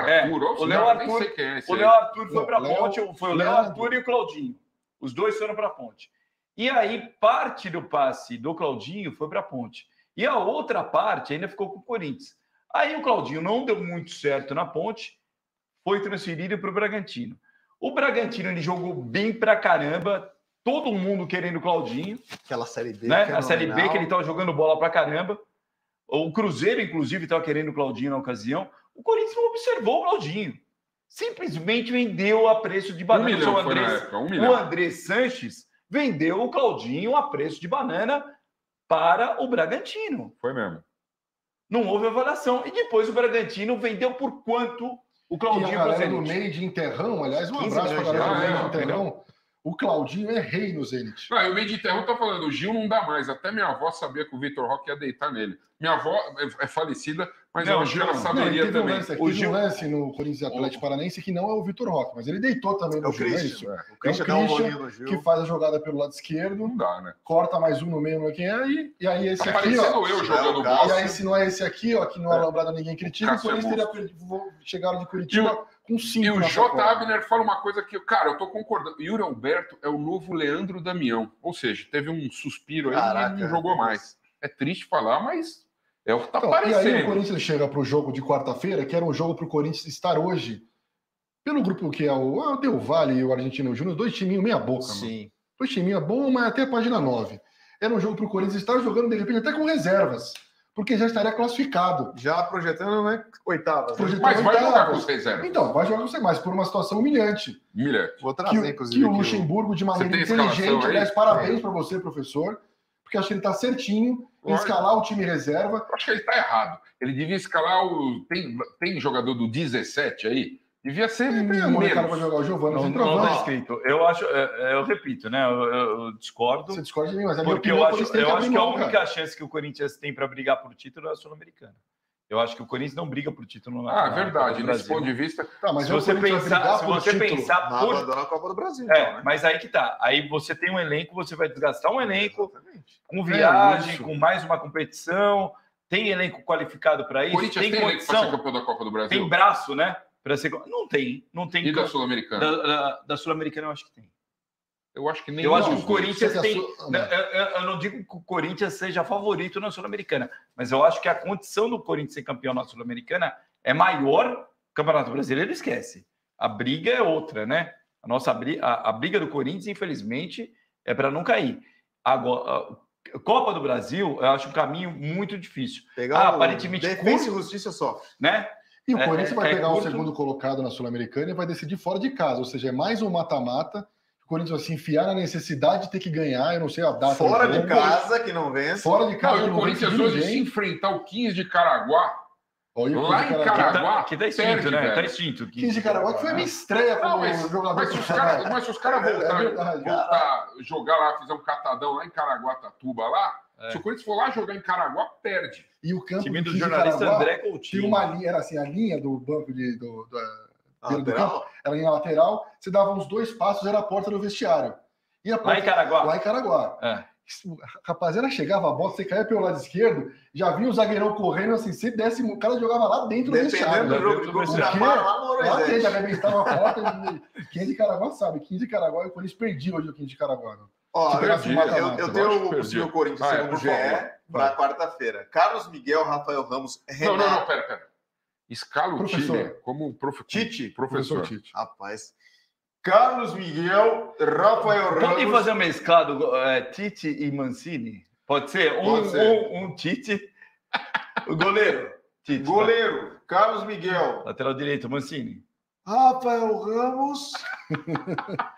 Arthur. O Léo Arthur foi para Ponte. Foi o Léo Arthur e o Claudinho. Os dois foram para Ponte. E aí, parte do passe do Claudinho foi para Ponte. E a outra parte ainda ficou com o Corinthians. Aí o Claudinho não deu muito certo na Ponte, foi transferido para o Bragantino. O Bragantino ele jogou bem pra caramba, todo mundo querendo o Claudinho. Aquela Série B. Né? A Série B que ele estava jogando bola pra caramba. O Cruzeiro, inclusive, estava querendo o Claudinho na ocasião. O Corinthians não observou o Claudinho. Simplesmente vendeu a preço de banana. O André Sanches vendeu o Claudinho a preço de banana para o Bragantino. Foi mesmo. Não houve avaliação. E depois o Bragantino vendeu por quanto o Claudinho... E a galera do meio de Enterrão, aliás, um abraço para a galera do meio de Enterrão. O Claudinho é rei no Zenit. O meio de Enterrão tá falando, o Gil não dá mais. Até minha avó sabia que o Vitor Roque ia deitar nele. Minha avó é falecida, mas eu acho que ela saberia também. O Gil lance no Corinthians Atlético Paranaense que não é o Vitor Roque, mas ele deitou também no Gil, é isso? O Christian que faz a jogada pelo lado esquerdo, não dá, né? Corta mais um no meio, não é quem é, e aí esse aqui, ó. Eu jogando bola. E aí se não é esse aqui, ó, que no Alambrada ninguém critica, o Corinthians teria chegado de Curitiba com 5. E o J. Abner fala uma coisa que, cara, eu tô concordando. Yuri Alberto é o novo Leandro Damião. Ou seja, teve um suspiro aí e não jogou mais. É triste falar, mas é o que tá aparecendo. E aí o Corinthians chega pro jogo de quarta-feira, que era um jogo pro Corinthians estar hoje pelo grupo que é o Del Valle e o Argentino Júnior, 2 timinhos meia boca, Sim. mano. 2 timinhos bom, mas até a página 9. Era um jogo pro Corinthians estar jogando, de repente, até com reservas, porque já estaria classificado. Já projetando, né? Oitavas. Projetando Mas vai oitavas. jogar com os reservas. Então, vai jogar com você, mas por uma situação humilhante. Vou trazer, inclusive. Que o Luxemburgo, de maneira inteligente, aliás, parabéns para você, professor, porque acho que ele está certinho em escalar o time reserva. Acho que ele está errado. Ele devia escalar o... Tem jogador do 17 aí? Devia ser menos. O cara vai jogar o Giovani. Não está escrito. Eu acho, eu repito, né? Eu discordo. Você discorda de mim, mas porque eu acho que a única chance que o Corinthians tem para brigar por título é a Sul-Americana. Eu acho que o Corinthians não briga por título na verdade. Nesse ponto de vista. Tá, mas se você pensar na Copa do Brasil. Então, né? Mas aí que tá. Aí você tem um elenco, você vai desgastar um elenco com viagem, com mais uma competição. Tem elenco qualificado para isso. O Corinthians tem elenco para ser campeão da Copa do Brasil? Tem braço, né? Não tem. E da Sul-Americana? Da Sul-Americana eu acho que tem. Eu acho que nem. Eu acho que o Corinthians tem. Eu não digo que o Corinthians seja favorito na Sul-Americana, mas eu acho que a condição do Corinthians ser campeão na Sul-Americana é maior. O Campeonato Brasileiro esquece. A briga é outra, né? A briga do Corinthians, infelizmente, é para não cair. Agora, Copa do Brasil, eu acho um caminho muito difícil. Aparentemente, Defensa e Justiça sofre, né? E o Corinthians vai pegar o segundo colocado na Sul-Americana e vai decidir fora de casa, ou seja, é mais um mata-mata. O Corinthians vai se enfiar na necessidade de ter que ganhar, eu não sei a data. Fora de casa, que não vence. Fora de casa, não, o Corinthians hoje se enfrentar o 15 de Caraguá, lá em Caraguá, que tá extinto, né? Tá extinto. 15 de Caraguá, que foi a minha estreia como jogador. Mas se os caras voltar a jogar lá, fizer um catadão lá em Caraguatatuba lá, se o Corinthians for lá jogar em Caraguá, perde. E o campo time do jornalista Caraguá, André Coutinho. Tinha uma linha, era assim, a linha do banco do campo, era a linha lateral, você dava uns 2 passos, era a porta do vestiário. E a porta, lá em Caraguá? Lá em Caraguá. A rapaziada chegava a bola, você caía pelo lado esquerdo, já vinha o zagueirão correndo assim, se desse, o cara jogava lá dentro do vestiário. Dependendo do jogo, lá dentro, arrebentava a porta. Quem de Caraguá sabe, 15 de Caraguá, e o Corinthians perdia hoje o 15 de Caraguá. Eu tenho o possível Corinthians segundo GE para quarta-feira. Carlos Miguel, Rafael Ramos, Renato. Não, pera. Escala o time como professor. Tite. Rapaz. Carlos Miguel, Rafael Ramos. Pode fazer um mesclado Tite e Mancini? Pode ser? Um Tite. O goleiro. Tite, goleiro, Carlos Miguel. Lateral direito, Mancini. Rafael Ramos.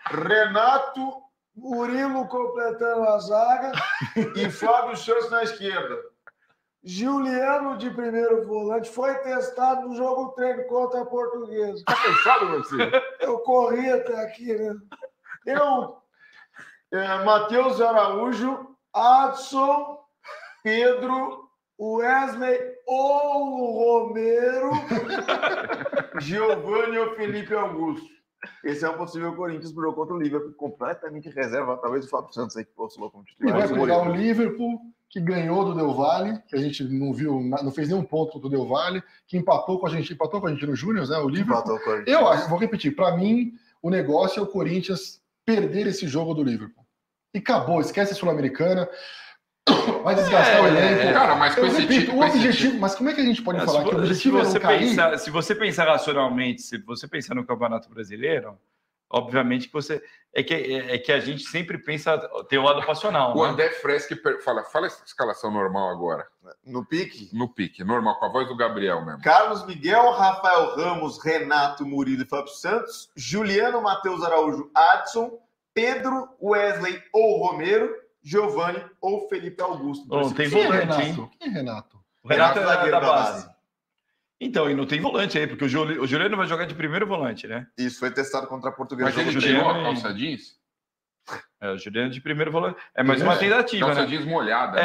Renato. Murilo completando a zaga. E Fábio Santos na esquerda. Juliano de primeiro volante foi testado no jogo treino contra a Portuguesa. Tá cansado, Marcelo? Eu corri até aqui, né? Matheus Araújo, Adson, Pedro, Wesley ou Romero, Giovani ou Felipe Augusto. Esse é um possível Corinthians pro jogo contra o Liverpool, completamente reserva, talvez o Fábio Santos aí que postulou como titular. E vai pegar o Liverpool, que ganhou do Del Valle, que a gente não viu, não fez nenhum ponto do Del Valle, que empatou com a gente no Júnior, né? O Liverpool. Eu acho, vou repetir, para mim, o negócio é o Corinthians perder esse jogo do Liverpool. E acabou, esquece a Sul-Americana. Vai desgastar o elenco. Cara, mas com esse repito, o objetivo. Mas como é que a gente pode falar que o objetivo é não cair? Se você pensar racionalmente, se você pensar no Campeonato Brasileiro, obviamente que você é que a gente sempre pensa tem o lado passional. O André Freschi fala essa escalação normal agora. No pique, normal, com a voz do Gabriel mesmo. Carlos Miguel, Rafael Ramos, Renato, Murilo e Fábio Santos, Juliano, Matheus Araújo, Adson, Pedro, Wesley ou Romero, Giovani ou Felipe Augusto. Tem volante, hein? Quem é Renato? O Renato é zagueiro da base. Então, e não tem volante aí, porque o Juliano vai jogar de primeiro volante, né? Isso, foi testado contra a Portuguesa. Mas ele tirou a calça jeans? O Juliano de primeiro volante. É mais uma tentativa, calça né? Calça jeans molhada.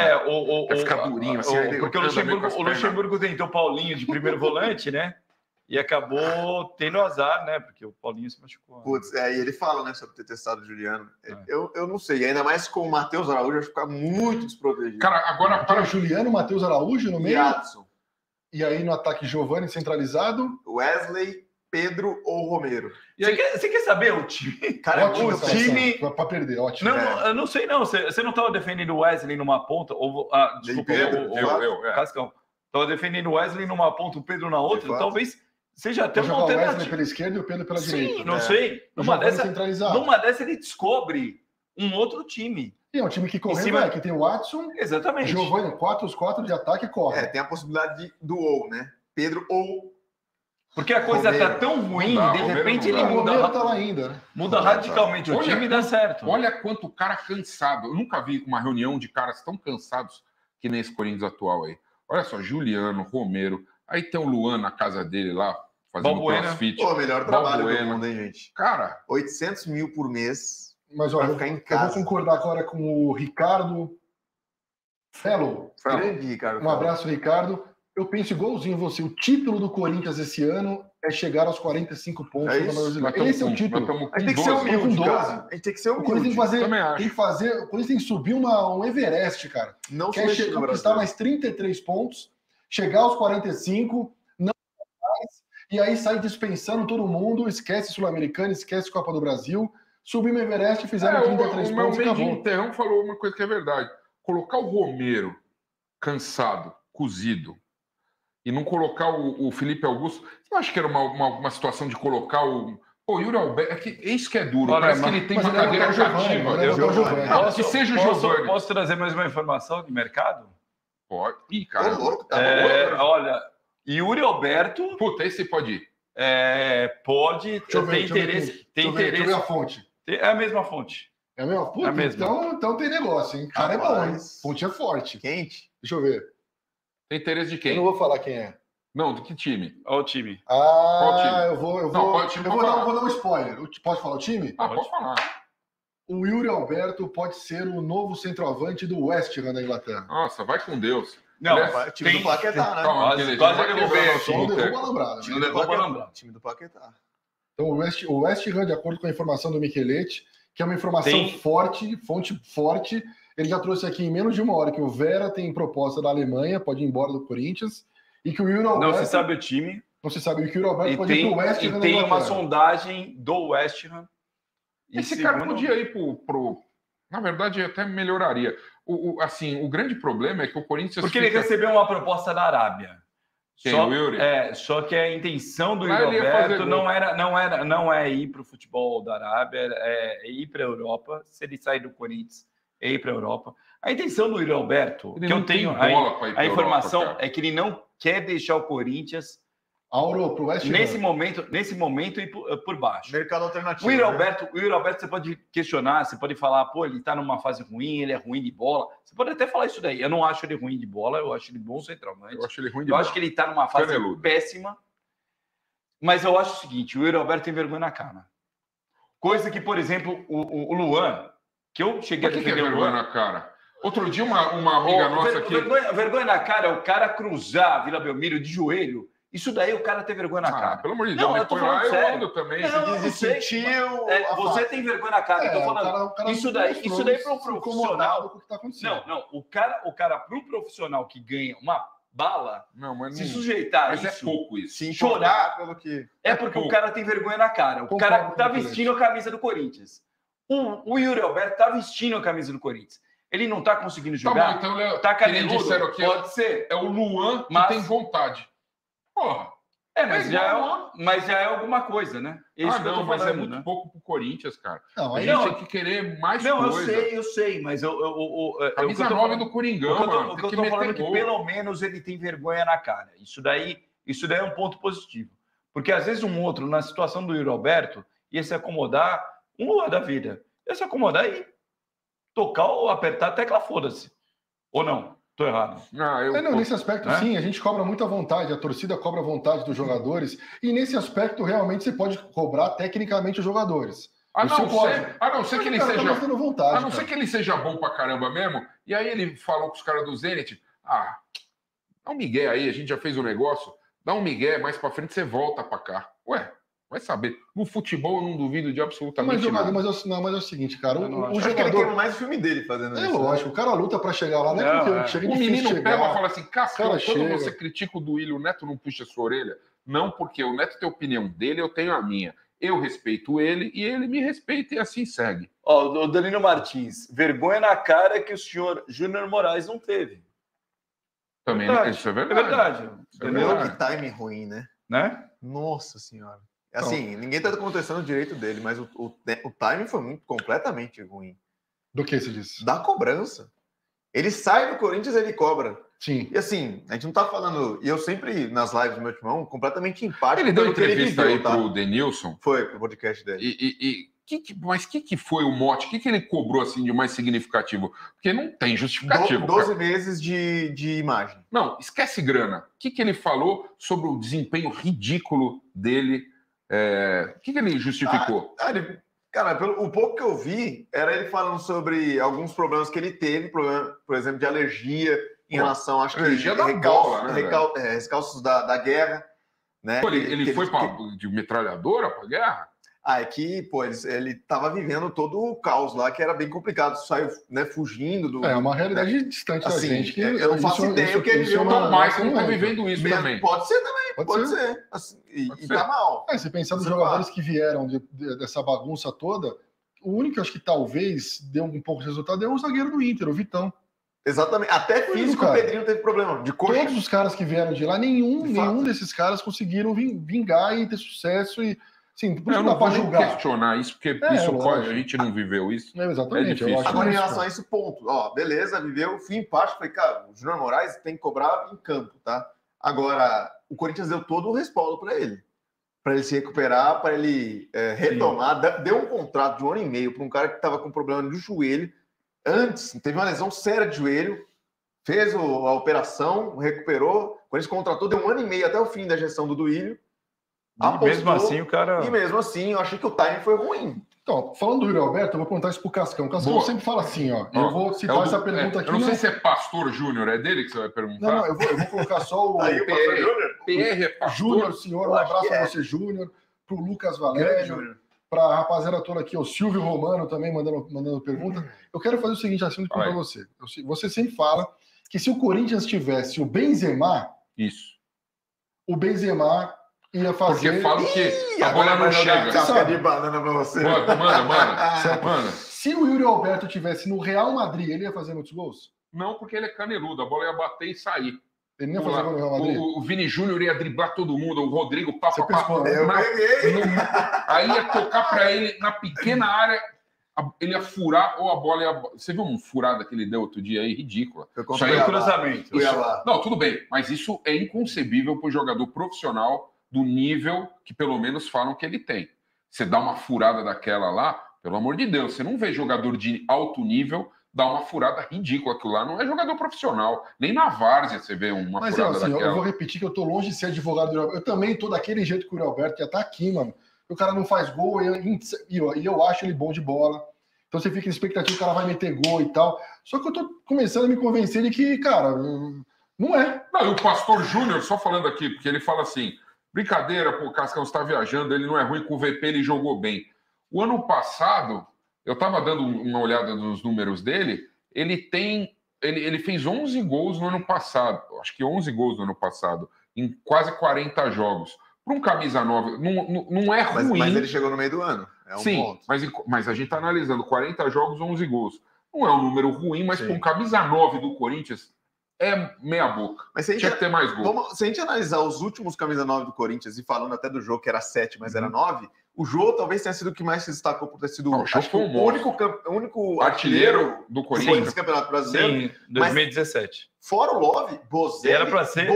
Vai ficar durinho, assim. Porque o Luxemburgo tentou o Paulinho de primeiro volante, né? E acabou tendo azar, né? Porque o Paulinho se machucou. Putz, e ele fala, né, sobre ter testado o Juliano. Eu não sei, ainda mais com o Matheus Araújo, acho que ficar muito desprotegido. Cara, agora para o Juliano, Matheus Araújo no meio. E Adson. E aí no ataque Giovani centralizado. Wesley, Pedro ou Romero. Você quer saber o time? Cara, o time para perder, ótimo. Não, eu não sei não. Você não estava defendendo o Wesley numa ponta ou desculpa, Pedro, Cascão. Estava defendendo o Wesley numa ponta, o Pedro na outra. Talvez seja até uma alternativa. O alternativa. pela esquerda e o Pedro pela direita. Sim, não sei. Numa dessa ele descobre um outro time. E é um time que corre, que tem o Watson. Exatamente. Giovanni, os quatro de ataque correm. Tem a possibilidade do ou, né? Pedro ou... Porque a coisa Romero. Tá tão ruim, de repente ele muda. O tá lá ainda, né? Muda radicalmente o time e dá certo. Olha quanto cara cansado. Eu nunca vi uma reunião de caras tão cansados que nesse Corinthians atual aí. Olha só, Juliano, Romero. Aí tem o Luan na casa dele lá, fazendo crossfit. Pô, melhor trabalho do mundo, hein, gente? Cara, 800 mil por mês. Mas olha, eu vou concordar agora com o Ricardo Fellow. Grande, Ricardo. Um abraço, Ricardo. Eu penso igualzinho você. O título do Corinthians esse ano é chegar aos 45 pontos na Brasileira. Esse é o título. A gente tem que ser humilde, cara. A gente tem que ser humilde. O Corinthians tem que fazer. O Corinthians tem que subir um Everest, cara. Não quer conquistar mais 33 pontos, chegar aos 45, não mais, e aí sai dispensando todo mundo, esquece Sul-Americana, esquece Copa do Brasil, subimos o Everest e fizeram 33 pontos. O meu meio Terrão falou uma coisa que é verdade. Colocar o Romero cansado, cozido, e não colocar o Felipe Augusto, eu acho que era uma situação de colocar o Yuri Alberto, isso que é duro, parece que ele tem uma cadeira cativa. Que seja o Giovanni. Posso trazer mais uma informação de mercado? Pode. Ih, cara. Olha, Yuri Alberto... Puta, esse pode ir. Pode, tem interesse. Tem interesse. Deixa eu ver a fonte. É a mesma fonte. É a mesma? Puta, então tem negócio, hein? Cara, é bom, hein? Fonte é forte. Quente. Deixa eu ver. Tem interesse de quem? Eu não vou falar quem é. Não, de que time? Olha o time. Qual time? Eu vou dar um spoiler. Pode falar o time? Pode falar. O Yuri Alberto pode ser o novo centroavante do West Ham da Inglaterra. Nossa, vai com Deus. Não, time do Paquetá, né? Quase derrubou o time do Paquetá. Então, o West Ham, de acordo com a informação do Michelete, que é uma informação forte, fonte forte, ele já trouxe aqui em menos de uma hora que o Vera tem proposta da Alemanha, pode ir embora do Corinthians, e que o Yuri Alberto... Não se sabe o time. Não se sabe o que o Yuri Alberto pode ir pro West Ham. E tem uma sondagem do West Ham. Esse cara podia ir pro... Na verdade, até melhoraria. O grande problema é que o Corinthians... Porque ele recebeu uma proposta da Arábia. O Yuri? Só que a intenção do Yuri Alberto não é ir para o futebol da Arábia, é ir para a Europa. Se ele sair do Corinthians, é ir para a Europa. A intenção do Yuri Alberto, que eu tenho a informação, Europa, é que ele não quer deixar o Corinthians nesse momento ir por baixo. Mercado alternativo. O Yuri Alberto, você pode questionar, você pode falar, ele está numa fase ruim, ele é ruim de bola. Você pode até falar isso daí. Eu não acho ele ruim de bola, eu acho ele bom centralmente. Eu acho ele ruim de bola. Eu acho que ele está numa fase péssima. Mas eu acho o seguinte, o Yuri Alberto tem vergonha na cara. Coisa que, por exemplo, o Luan, que eu cheguei a defender o Luan. Vergonha na cara? Outro dia, uma amiga nossa aqui... Vergonha na cara é o cara cruzar a Vila Belmiro de joelho. Isso daí o cara tem vergonha na cara. Pelo amor de Deus, eu tô falando sério. Eu ando também. Você tem vergonha na cara. Eu tô falando. Isso daí para um profissional. O cara para um profissional que ganha uma bala, se sujeitar a isso. Mas é pouco isso. Sim, chorar pelo que. É porque o cara tem vergonha na cara. O cara tá vestindo a camisa do Corinthians. O Yuri Alberto tá vestindo a camisa do Corinthians. Ele não tá conseguindo jogar. Tá bom, então, Léo, tá caneludo. Pode ser. É o Luan que tem vontade. Porra. Mas já é alguma coisa, né? Mas é muito pouco pro Corinthians, cara. A gente tem que querer mais coisa. Eu sei, mas camisa 9 do Coringão, mano. O que eu tô falando é que pelo menos ele tem vergonha na cara. Isso daí é um ponto positivo. Porque às vezes um outro, na situação do Yuri Alberto, ia se acomodar um Luan da vida. Ia se acomodar e tocar ou apertar a tecla, foda-se. Ou não? Tô errado. Nesse aspecto, sim, a gente cobra muita vontade, a torcida cobra vontade dos jogadores, e nesse aspecto, realmente, você pode cobrar tecnicamente os jogadores. A não ser que ele seja bom pra caramba mesmo, e aí ele falou com os caras do Zenit, dá um migué aí, a gente já fez o negócio, dá um migué, mais pra frente você volta pra cá. Ué, vai saber. No futebol eu não duvido de absolutamente nada. Mas é o seguinte, cara, o jogador... Ele queima mais o filme dele fazendo isso. É lógico, o cara luta pra chegar lá, o menino pega e fala assim, Cascão, quando você critica o Duílio, o Neto não puxa a sua orelha? Não, porque o Neto tem a opinião dele, eu tenho a minha. Eu respeito ele e ele me respeita e assim segue. O Danilo Martins, vergonha na cara que o senhor Júnior Moraes não teve. Também, isso é verdade. É verdade. Que time ruim, né? né? Nossa senhora. Assim, ninguém tá contestando o direito dele, mas o timing foi completamente ruim. Do que você disse? Da cobrança. Ele sai do Corinthians, ele cobra. Sim. E assim, a gente não tá falando... E eu sempre, nas lives do meu timão, completamente empático. Ele deu viveu, entrevista aí pro Denilson. Foi, pro podcast dele. Mas o que foi o mote? O que ele cobrou assim de mais significativo? Porque não tem justificativo. 12 meses de imagem. Não, esquece grana. O que ele falou sobre o desempenho ridículo dele? O que ele justificou? Cara, o pouco que eu vi, era ele falando sobre alguns problemas que ele teve, por exemplo, de alergia em relação, acho que... Alergia da bola, né? Rescalços da guerra, né? Pô, ele foi de metralhadora pra guerra? É que, pô, ele tava vivendo todo o caos lá, que era bem complicado. Saiu, né, fugindo do... É uma realidade distante da gente. Que eu não faço ideia o que ele viveu. Então, mais não tá vivendo isso também. Pode ser também, pode ser. Assim, e tá mal. Se pensar nos jogadores que vieram dessa bagunça toda, o único que eu acho que talvez deu um pouco de resultado é o zagueiro do Inter, o Vitão. Exatamente. Até físico o Pedrinho teve problema de coxa. Todos os caras que vieram de lá, nenhum desses caras conseguiram vingar e ter sucesso e... Sim, eu não vou nem questionar isso, porque a gente não viveu isso. Exatamente. É difícil. Agora, em relação a esse ponto, beleza, viveu, fim empate. Falei, cara, o Júnior Moraes tem que cobrar em campo, tá? Agora, o Corinthians deu todo o respaldo para ele se recuperar, para ele retomar. Deu um contrato de 1 ano e meio para um cara que estava com problema no joelho. Antes, teve uma lesão séria de joelho, fez a operação, recuperou. O Corinthians contratou, deu 1 ano e meio até o fim da gestão do Duílio. E mesmo assim, o cara... E mesmo assim, eu achei que o timing foi ruim. Então, falando do Yuri Alberto, eu vou perguntar isso pro Cascão. O Cascão sempre fala assim, ó. Eu vou citar essa pergunta aqui. Eu não sei se é Pastor Júnior, é dele que você vai perguntar? Não, eu vou colocar só o... Aí, o Pastor Júnior? PR é Pastor. Júnior, senhor, um abraço pra você, Júnior. Pro Lucas Valério. Pra rapaziada toda aqui, o Silvio Romano também mandando pergunta. Eu quero fazer o seguinte assunto para você. Você sempre fala que se o Corinthians tivesse o Benzema... Isso. O Benzema... ia fazer... Porque falam que a bola não chega. Casca de banana pra você. Manda. Se o Yuri Alberto tivesse no Real Madrid, ele ia fazer muitos gols? Não, porque ele é caneludo. A bola ia bater e sair. Ele não ia fazer gol no Real Madrid? O Vini Júnior ia driblar todo mundo. O Rodrigo, Eu peguei. Aí ia tocar pra ele na pequena área. Ele ia furar ou a bola ia... Você viu uma furada que ele deu outro dia aí? Ridícula. Isso aí é cruzamento. Não, tudo bem. Mas isso é inconcebível para o jogador profissional do nível que pelo menos falam que ele tem. Você dá uma furada daquela lá, pelo amor de Deus, você não vê jogador de alto nível dar uma furada ridícula. Aquilo lá não é jogador profissional. Nem na várzea você vê uma furada daquela. Eu vou repetir que eu tô longe de ser advogado do Yuri Alberto. Eu também tô daquele jeito que o Yuri Alberto já tá aqui, mano. O cara não faz gol e eu acho ele bom de bola. Então você fica na expectativa que o cara vai meter gol e tal. Só que eu tô começando a me convencer de que, cara, não é. Não, e o Pastor Júnior, só falando aqui, porque ele fala assim... Brincadeira, pô, o Cascão está viajando, ele não é ruim, com o VP ele jogou bem. O ano passado, eu estava dando uma olhada nos números dele, ele fez 11 gols no ano passado, acho que 11 gols no ano passado, em quase 40 jogos. Para um camisa 9, não é ruim. Mas ele chegou no meio do ano, é um ponto. Mas a gente está analisando 40 jogos, 11 gols. Não é um número ruim, mas para um camisa 9 do Corinthians... É meia boca. Mas tinha que ter mais gol. Se a gente analisar os últimos camisa 9 do Corinthians, e falando até do jogo que era 7, mas era 9, o Jô talvez tenha sido o que mais se destacou por ter sido o único artilheiro do Corinthians do Campeonato Brasileiro. Sim, 2017. Fora o Love, Bozelli, era pra ser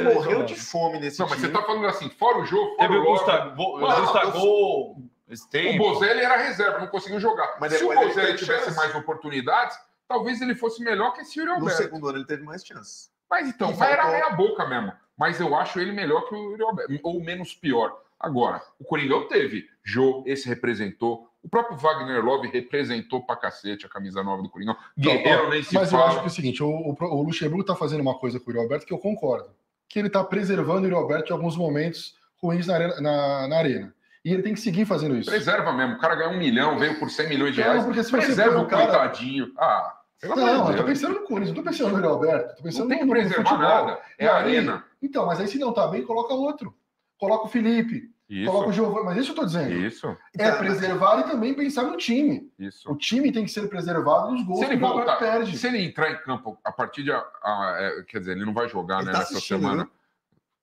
morreu de fome nesse time. Mas você tá falando assim, fora o Jô, fora o Gustavo. O Bozelli era reserva, não conseguiu jogar. Mas se o Bozelli tivesse mais oportunidades, talvez ele fosse melhor que esse Yuri Alberto. No segundo ano ele teve mais chances. Mas então, era meia boca mesmo. Mas eu acho ele melhor que o Yuri Alberto, ou menos pior. Agora, o Coringão teve. Jô, esse representou. O próprio Wagner Love representou pra cacete a camisa 9 do Coringão. Guerreiro nem se fala. Mas eu acho que é o seguinte, o Luxemburgo tá fazendo uma coisa com o Yuri Alberto que eu concordo. Que ele tá preservando o Yuri Alberto em alguns momentos ruins na arena. E ele tem que seguir fazendo isso. Preserva mesmo. O cara ganhou 1 milhão, veio por 100 milhões de reais. Porque se preserva o coitadinho. Não, eu tô pensando no Corinthians, não tô pensando no Yuri Alberto. Tô pensando não tem que preservar nada. É a arena. Então, mas aí se não tá bem, coloca outro. Coloca o Felipe. Isso. Coloca o Giovanni. Mas isso eu tô dizendo. Isso. É preservar e também pensar no time. Isso. O time tem que ser preservado nos gols que o Alberto perde. Se ele entrar em campo a partir de... quer dizer, ele não vai jogar, né, nessa semana.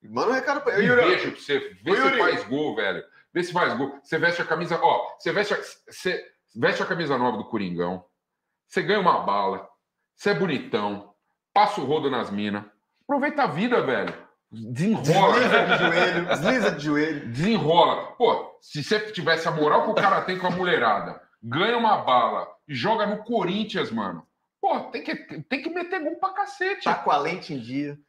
Manda um recado pra ele. Beijo pra você. Vê se faz gol, velho. Vê se faz gol. Você veste a camisa... você veste a camisa nova do Coringão. Você ganha uma bala. Você é bonitão. Passa o rodo nas minas. Aproveita a vida, velho. Desenrola. Desliza de joelho. Desenrola. Pô, se você tivesse a moral que o cara tem com a mulherada, ganha uma bala e joga no Corinthians, mano. Pô, tem que meter gol pra cacete. Tá com a lente em dia.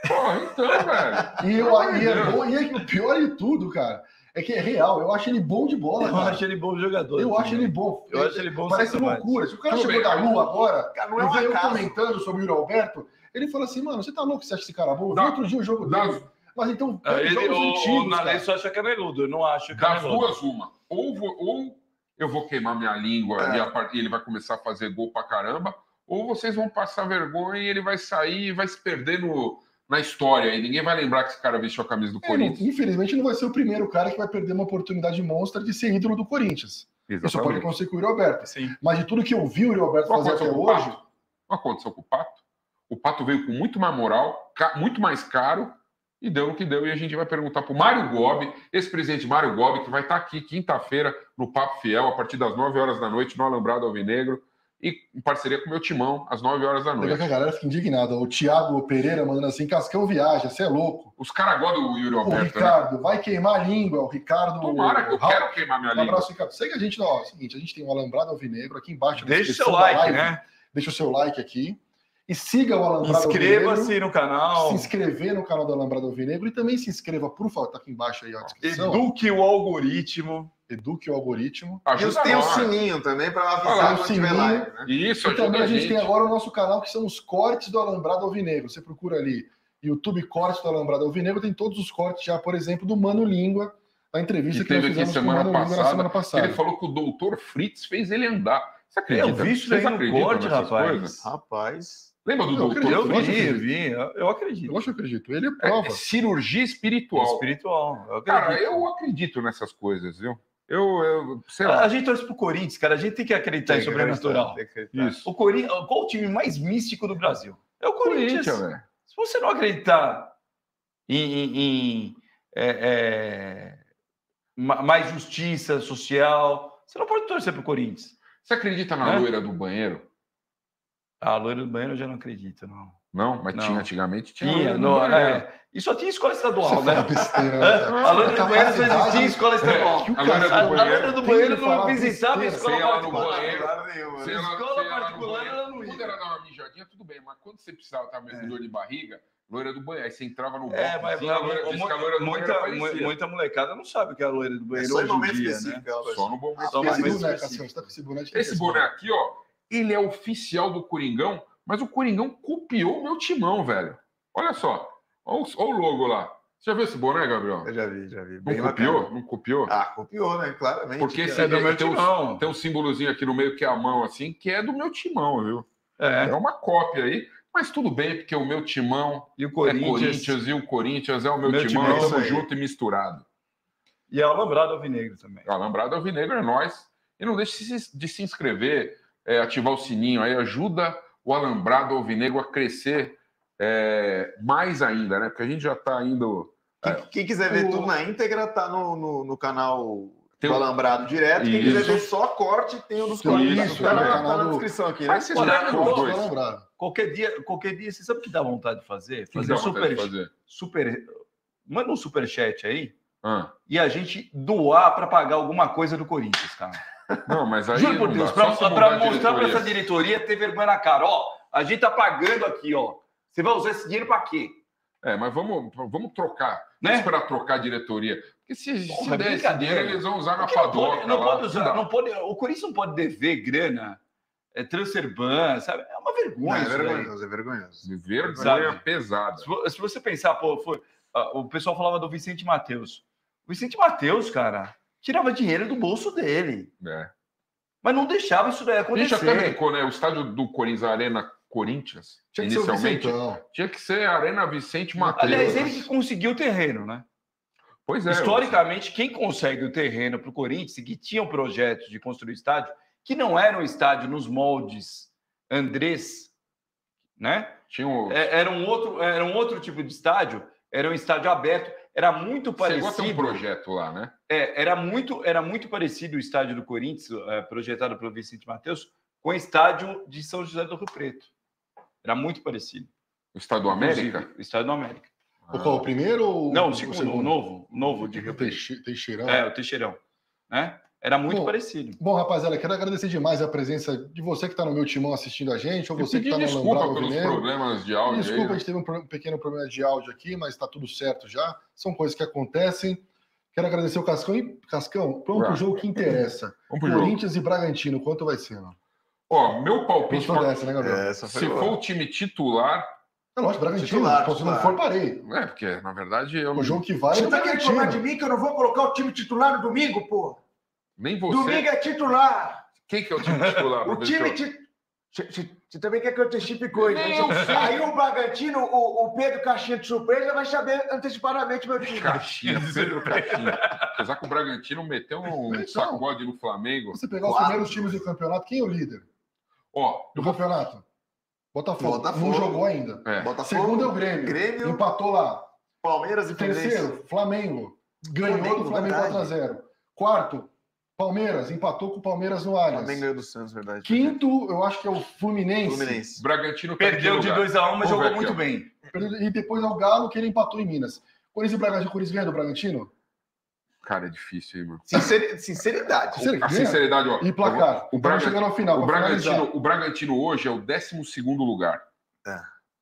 Pô, então, velho. E o pior de tudo, cara, é que é real. Eu acho ele bom de bola, Eu cara. acho ele bom jogador. Eu acho ele bom. Eu acho ele bom. Parece loucura. Se o cara chegou da Lua agora, e veio comentando sobre o Yuri Alberto, ele falou assim, mano, você tá louco que você acha esse cara bom? Eu vi outro dia o jogo dele. Mas então, o Nalê só acha caneludo. Eu não acho das duas, uma. Ou eu vou queimar minha língua e ele vai começar a fazer gol pra caramba, ou vocês vão passar vergonha e ele vai sair e vai se perder na história. E ninguém vai lembrar que esse cara vestiu a camisa do Corinthians. Infelizmente, não vai ser o primeiro cara que vai perder uma oportunidade monstra de ser ídolo do Corinthians. Exatamente. Isso pode acontecer com o Yuri Alberto. Sim. Mas de tudo que eu vi o Yuri Alberto fazer até hoje... Não aconteceu com o Pato. O Pato veio com muito mais moral, muito mais caro, e deu o que deu. E a gente vai perguntar para o Mário Gobi, ex-presidente Mário Gobi, que vai estar aqui quinta-feira no Papo Fiel, a partir das 9 horas da noite, no Alambrado Alvinegro, e em parceria com o meu timão, às 9 horas da noite. Legal que a galera fica indignada. O Thiago Pereira mandando assim, Cascão viaja, você é louco. Os caras gostam do Yuri Alberto. O Ricardo, né? Vai queimar a língua. O Ricardo... Tomara que eu quero queimar minha língua. Um abraço, Ricardo. Segue a gente, ó, é o seguinte, a gente tem um Alambrado Alvinegro aqui embaixo. Deixa o seu like, live, né? Deixa o seu like aqui. E siga o Alambrado Inscreva-se no canal. Se inscrever no canal do Alambrado Alvinegro e também se inscreva, por favor, tá aqui embaixo aí a descrição. Eduque o algoritmo. Eduque o algoritmo. E tem o sininho também para avisar quando tiver live, né? Isso, e também a gente tem agora o nosso canal que são os cortes do Alambrado Alvinegro. Você procura ali YouTube Cortes do Alambrado Alvinegro, tem todos os cortes já, por exemplo, do Mano Língua, a entrevista que nós fizemos com o Mano Língua na semana passada. Ele falou que o doutor Fritz fez ele andar. Você acredita? Eu vi isso daí no corte, rapaz. Rapaz... Lembra do doutor? Eu acredito. Eu acho que acredito. Ele é prova. É cirurgia espiritual. Cara, eu acredito nessas coisas, viu? Eu sei lá. A gente torce pro Corinthians, cara. A gente tem que acreditar em sobrenatural. Isso. O Corinthians, qual o time mais místico do Brasil? É o Corinthians. Velho. Se você não acreditar em mais justiça social, você não pode torcer pro Corinthians. Você acredita na loira do banheiro? A loira do banheiro eu já não acredito, não. Não? Mas tinha antigamente? Tinha. E só tinha escola estadual, né? A loira do banheiro só existia escola estadual. A loira do banheiro não visitava escola particular. Escola particular ela não ia. Quando era dar uma mijadinha, tudo bem. Mas quando você precisava estar com dor de barriga, loira do banheiro. Aí você entrava no bloco. Mas muita molecada não sabe o que é a loira do banheiro hoje em dia, né? Só no momento específico. Esse boné aqui, ó, ele é oficial do Coringão, mas o Coringão copiou o meu timão, velho. Olha só. Olha o logo lá. Você já viu esse boné, Gabriel? Eu já vi. Não copiou? Não copiou? Copiou, né? Claramente. Porque esse do meu timão. Tem um símbolozinho aqui no meio que é a mão, assim, que é do meu timão, viu? É uma cópia aí. Mas tudo bem, porque o meu timão e o Corinthians e o Corinthians é o meu timão. Estamos junto e misturado. E é o Alambrado Alvinegro também. O Alambrado Alvinegro é nós. E não deixe de se inscrever, ativar o sininho aí. Ajuda o Alambrado Alvinegro a crescer mais ainda, né? Porque a gente já está indo... Quem quiser ver tudo na íntegra, tá no canal do Alambrado direto. Quem quiser ver só corte, tem o dos cortes. Tá na descrição aqui, né? Qualquer dia, você sabe o que dá vontade de fazer? Manda um superchat aí e a gente doar para pagar alguma coisa do Corinthians, cara. Não, mas aí... Juro por Deus, para mostrar para essa diretoria ter vergonha na cara. Ó, a gente tá pagando aqui, ó. Você vai usar esse dinheiro para quê? Mas vamos trocar. Não é esperar trocar a diretoria. Porque se der esse dinheiro, eles vão usar na padoca. O Corinthians não pode dever grana, transfer ban, sabe? É uma vergonha. É vergonhoso. Vergonha pesada. Se você pensar, o pessoal falava do Vicente Matheus. O Vicente Matheus, cara, tirava dinheiro do bolso dele. Mas não deixava isso daí acontecer. A gente até brincou, né? O estádio do Corinthians, a Arena Corinthians, inicialmente, tinha que ser a Arena Vicente Matheus. Aliás, ele que conseguiu o terreno, né? Pois é. Historicamente, quem consegue o terreno para o Corinthians, que tinha um projeto de construir estádio, que não era um estádio nos moldes Andrés, né? Era um outro tipo de estádio Era um estádio aberto, era muito parecido. Chegou a ter um projeto lá, né? Era muito parecido o estádio do Corinthians, projetado pelo Vicente Matheus, com o estádio de São José do Rio Preto. Era muito parecido. O estádio do América? O estádio do América. Qual, o primeiro ou não, o segundo, o novo de Rio Preto. Teixeirão. O Teixeirão. Né? Era muito parecido. Bom, rapaziada, quero agradecer demais a presença de você que está no meu timão assistindo a gente, ou você que está no Desculpa pelos problemas de áudio. Desculpa, a gente teve um pequeno problema de áudio aqui, mas está tudo certo já. São coisas que acontecem. Quero agradecer o Cascão. E, Cascão, vamos para o jogo que interessa. Corinthians e Bragantino, quanto vai ser? Não? Meu palpite... Dessa, né, Gabriel? Se for o time titular... É lógico, Bragantino. Se não for, parei. Porque, na verdade... O jogo que vai... Você tá querendo reclamar de mim que eu não vou colocar o time titular no domingo, pô? Nem você. Domingo é titular. Quem que é o time titular? O time titular. Você também quer que eu antecipe coisa. Aí o Bragantino, o Pedro Caixinha de surpresa, vai saber antecipadamente meu time. Pedro Caixinha. Apesar que o Bragantino meteu um sacode no Flamengo. Você pegar os primeiros times do campeonato, quem é o líder? Do campeonato? Botafogo. Não jogou ainda. Botafogo. Segundo é o Grêmio. Empatou lá. Palmeiras e Terceiro, Flamengo. Ganhou do Flamengo 4-0. Quarto, Palmeiras, empatou com o Palmeiras no Allianz. Também ganhou do Santos, verdade. Quinto, eu acho que é o Fluminense. Bragantino perdeu de 2-1, mas jogou muito bem. E depois é o Galo, que ele empatou em Minas. Corinthians e Bragantino, Corinthians ganha do Bragantino? Cara, é difícil, hein, mano? Sinceridade. A sinceridade, ó. E placar. Vamos chegar no final. O Bragantino hoje é o 12º lugar.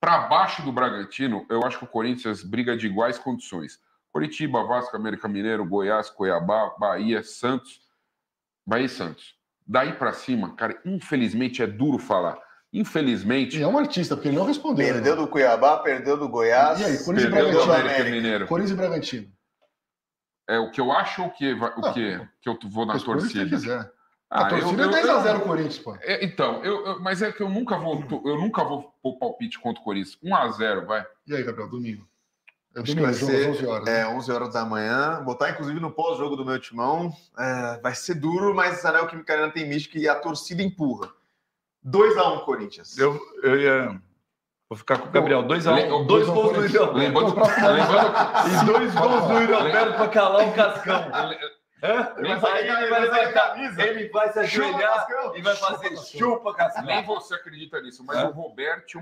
Para baixo do Bragantino, eu acho que o Corinthians briga de iguais condições. Curitiba, Vasco, América Mineiro, Goiás, Cuiabá, Bahia, Santos. Bahia e Santos. Daí para cima, cara, infelizmente é duro falar. Infelizmente. E é um artista, porque ele não respondeu. Perdeu do Cuiabá, perdeu do Goiás. E aí, Corinthians e Bragantino. Do América Mineiro. Corinthians e Bragantino. É o que eu acho ou que eu vou na torcida? A torcida é 10-0 Corinthians, pô. Então, mas é que eu nunca vou pôr palpite contra o Corinthians. 1-0, vai. E aí, Gabriel, domingo? Acho que vai ser 11 horas. 11 horas da manhã. Botar, inclusive, no pós-jogo do meu timão. Vai ser duro, mas a Neoquímica Arena tem mística e a torcida empurra. 2-1 Corinthians. Eu vou ficar com o Gabriel. 2-1. 2 gols do Idalberto. E 2 gols do Idalberto para calar o Cascão. Ele vai se ajoelhar e vai fazer chupa, Cascão. Nem você acredita nisso, mas o Roberto,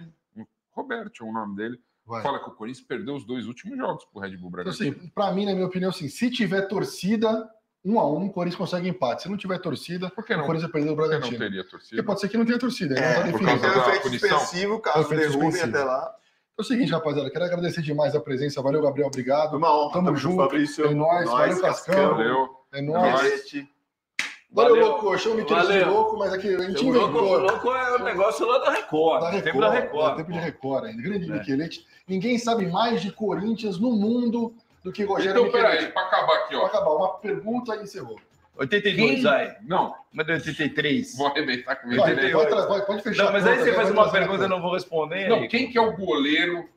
o nome dele, fala que o Corinthians perdeu os 2 últimos jogos pro Red Bull Bragantino. Então, assim, para mim, na minha opinião, assim, se tiver torcida, 1-1, o Corinthians consegue empate. Se não tiver torcida, o Corinthians vai perder o Bragantino. Por que não teria torcida? Porque pode ser que não tenha torcida. Por causa do efeito suspensivo, caso derrubem até lá. É o seguinte, rapaziada, quero agradecer demais a presença. Valeu, Gabriel, obrigado. Uma honra. Tamo junto. Fabrício. É nóis. Valeu, Cascão. Valeu. É nóis. Valeu, louco. Eu chamo de louco, mas aqui a gente inventou. Louco é o negócio lá da Record. Tempo da Record. Tempo de Record ainda. Grande Michelete. Ninguém sabe mais de Corinthians no mundo do que Rogério Então, peraí, para acabar aqui, ó. Para acabar, uma pergunta e encerrou. 82, aí. Não. Mas 83. Vou arrebentar com ele. Pode fechar. Não, mas aí você faz uma pergunta, eu não vou responder. Não, quem que é o goleiro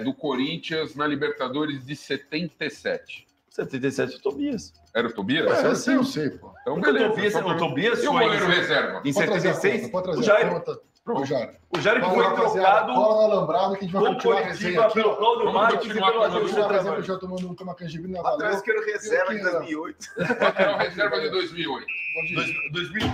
do Corinthians na Libertadores de 77? 77 o Tobias. Era o Tobias? Eu sei, pô. Então, beleza. O Tobias e o goleiro reserva? Em 76, o Jair. O Jair foi trocado. Cola no alambrado que a gente vai continuar a resenha aqui. Pelo Cláudio Marques e pelo Adilson. Já tomando uma canjibrina. Atrás que era reserva de 2008. Lateral reserva de 2008. 2000.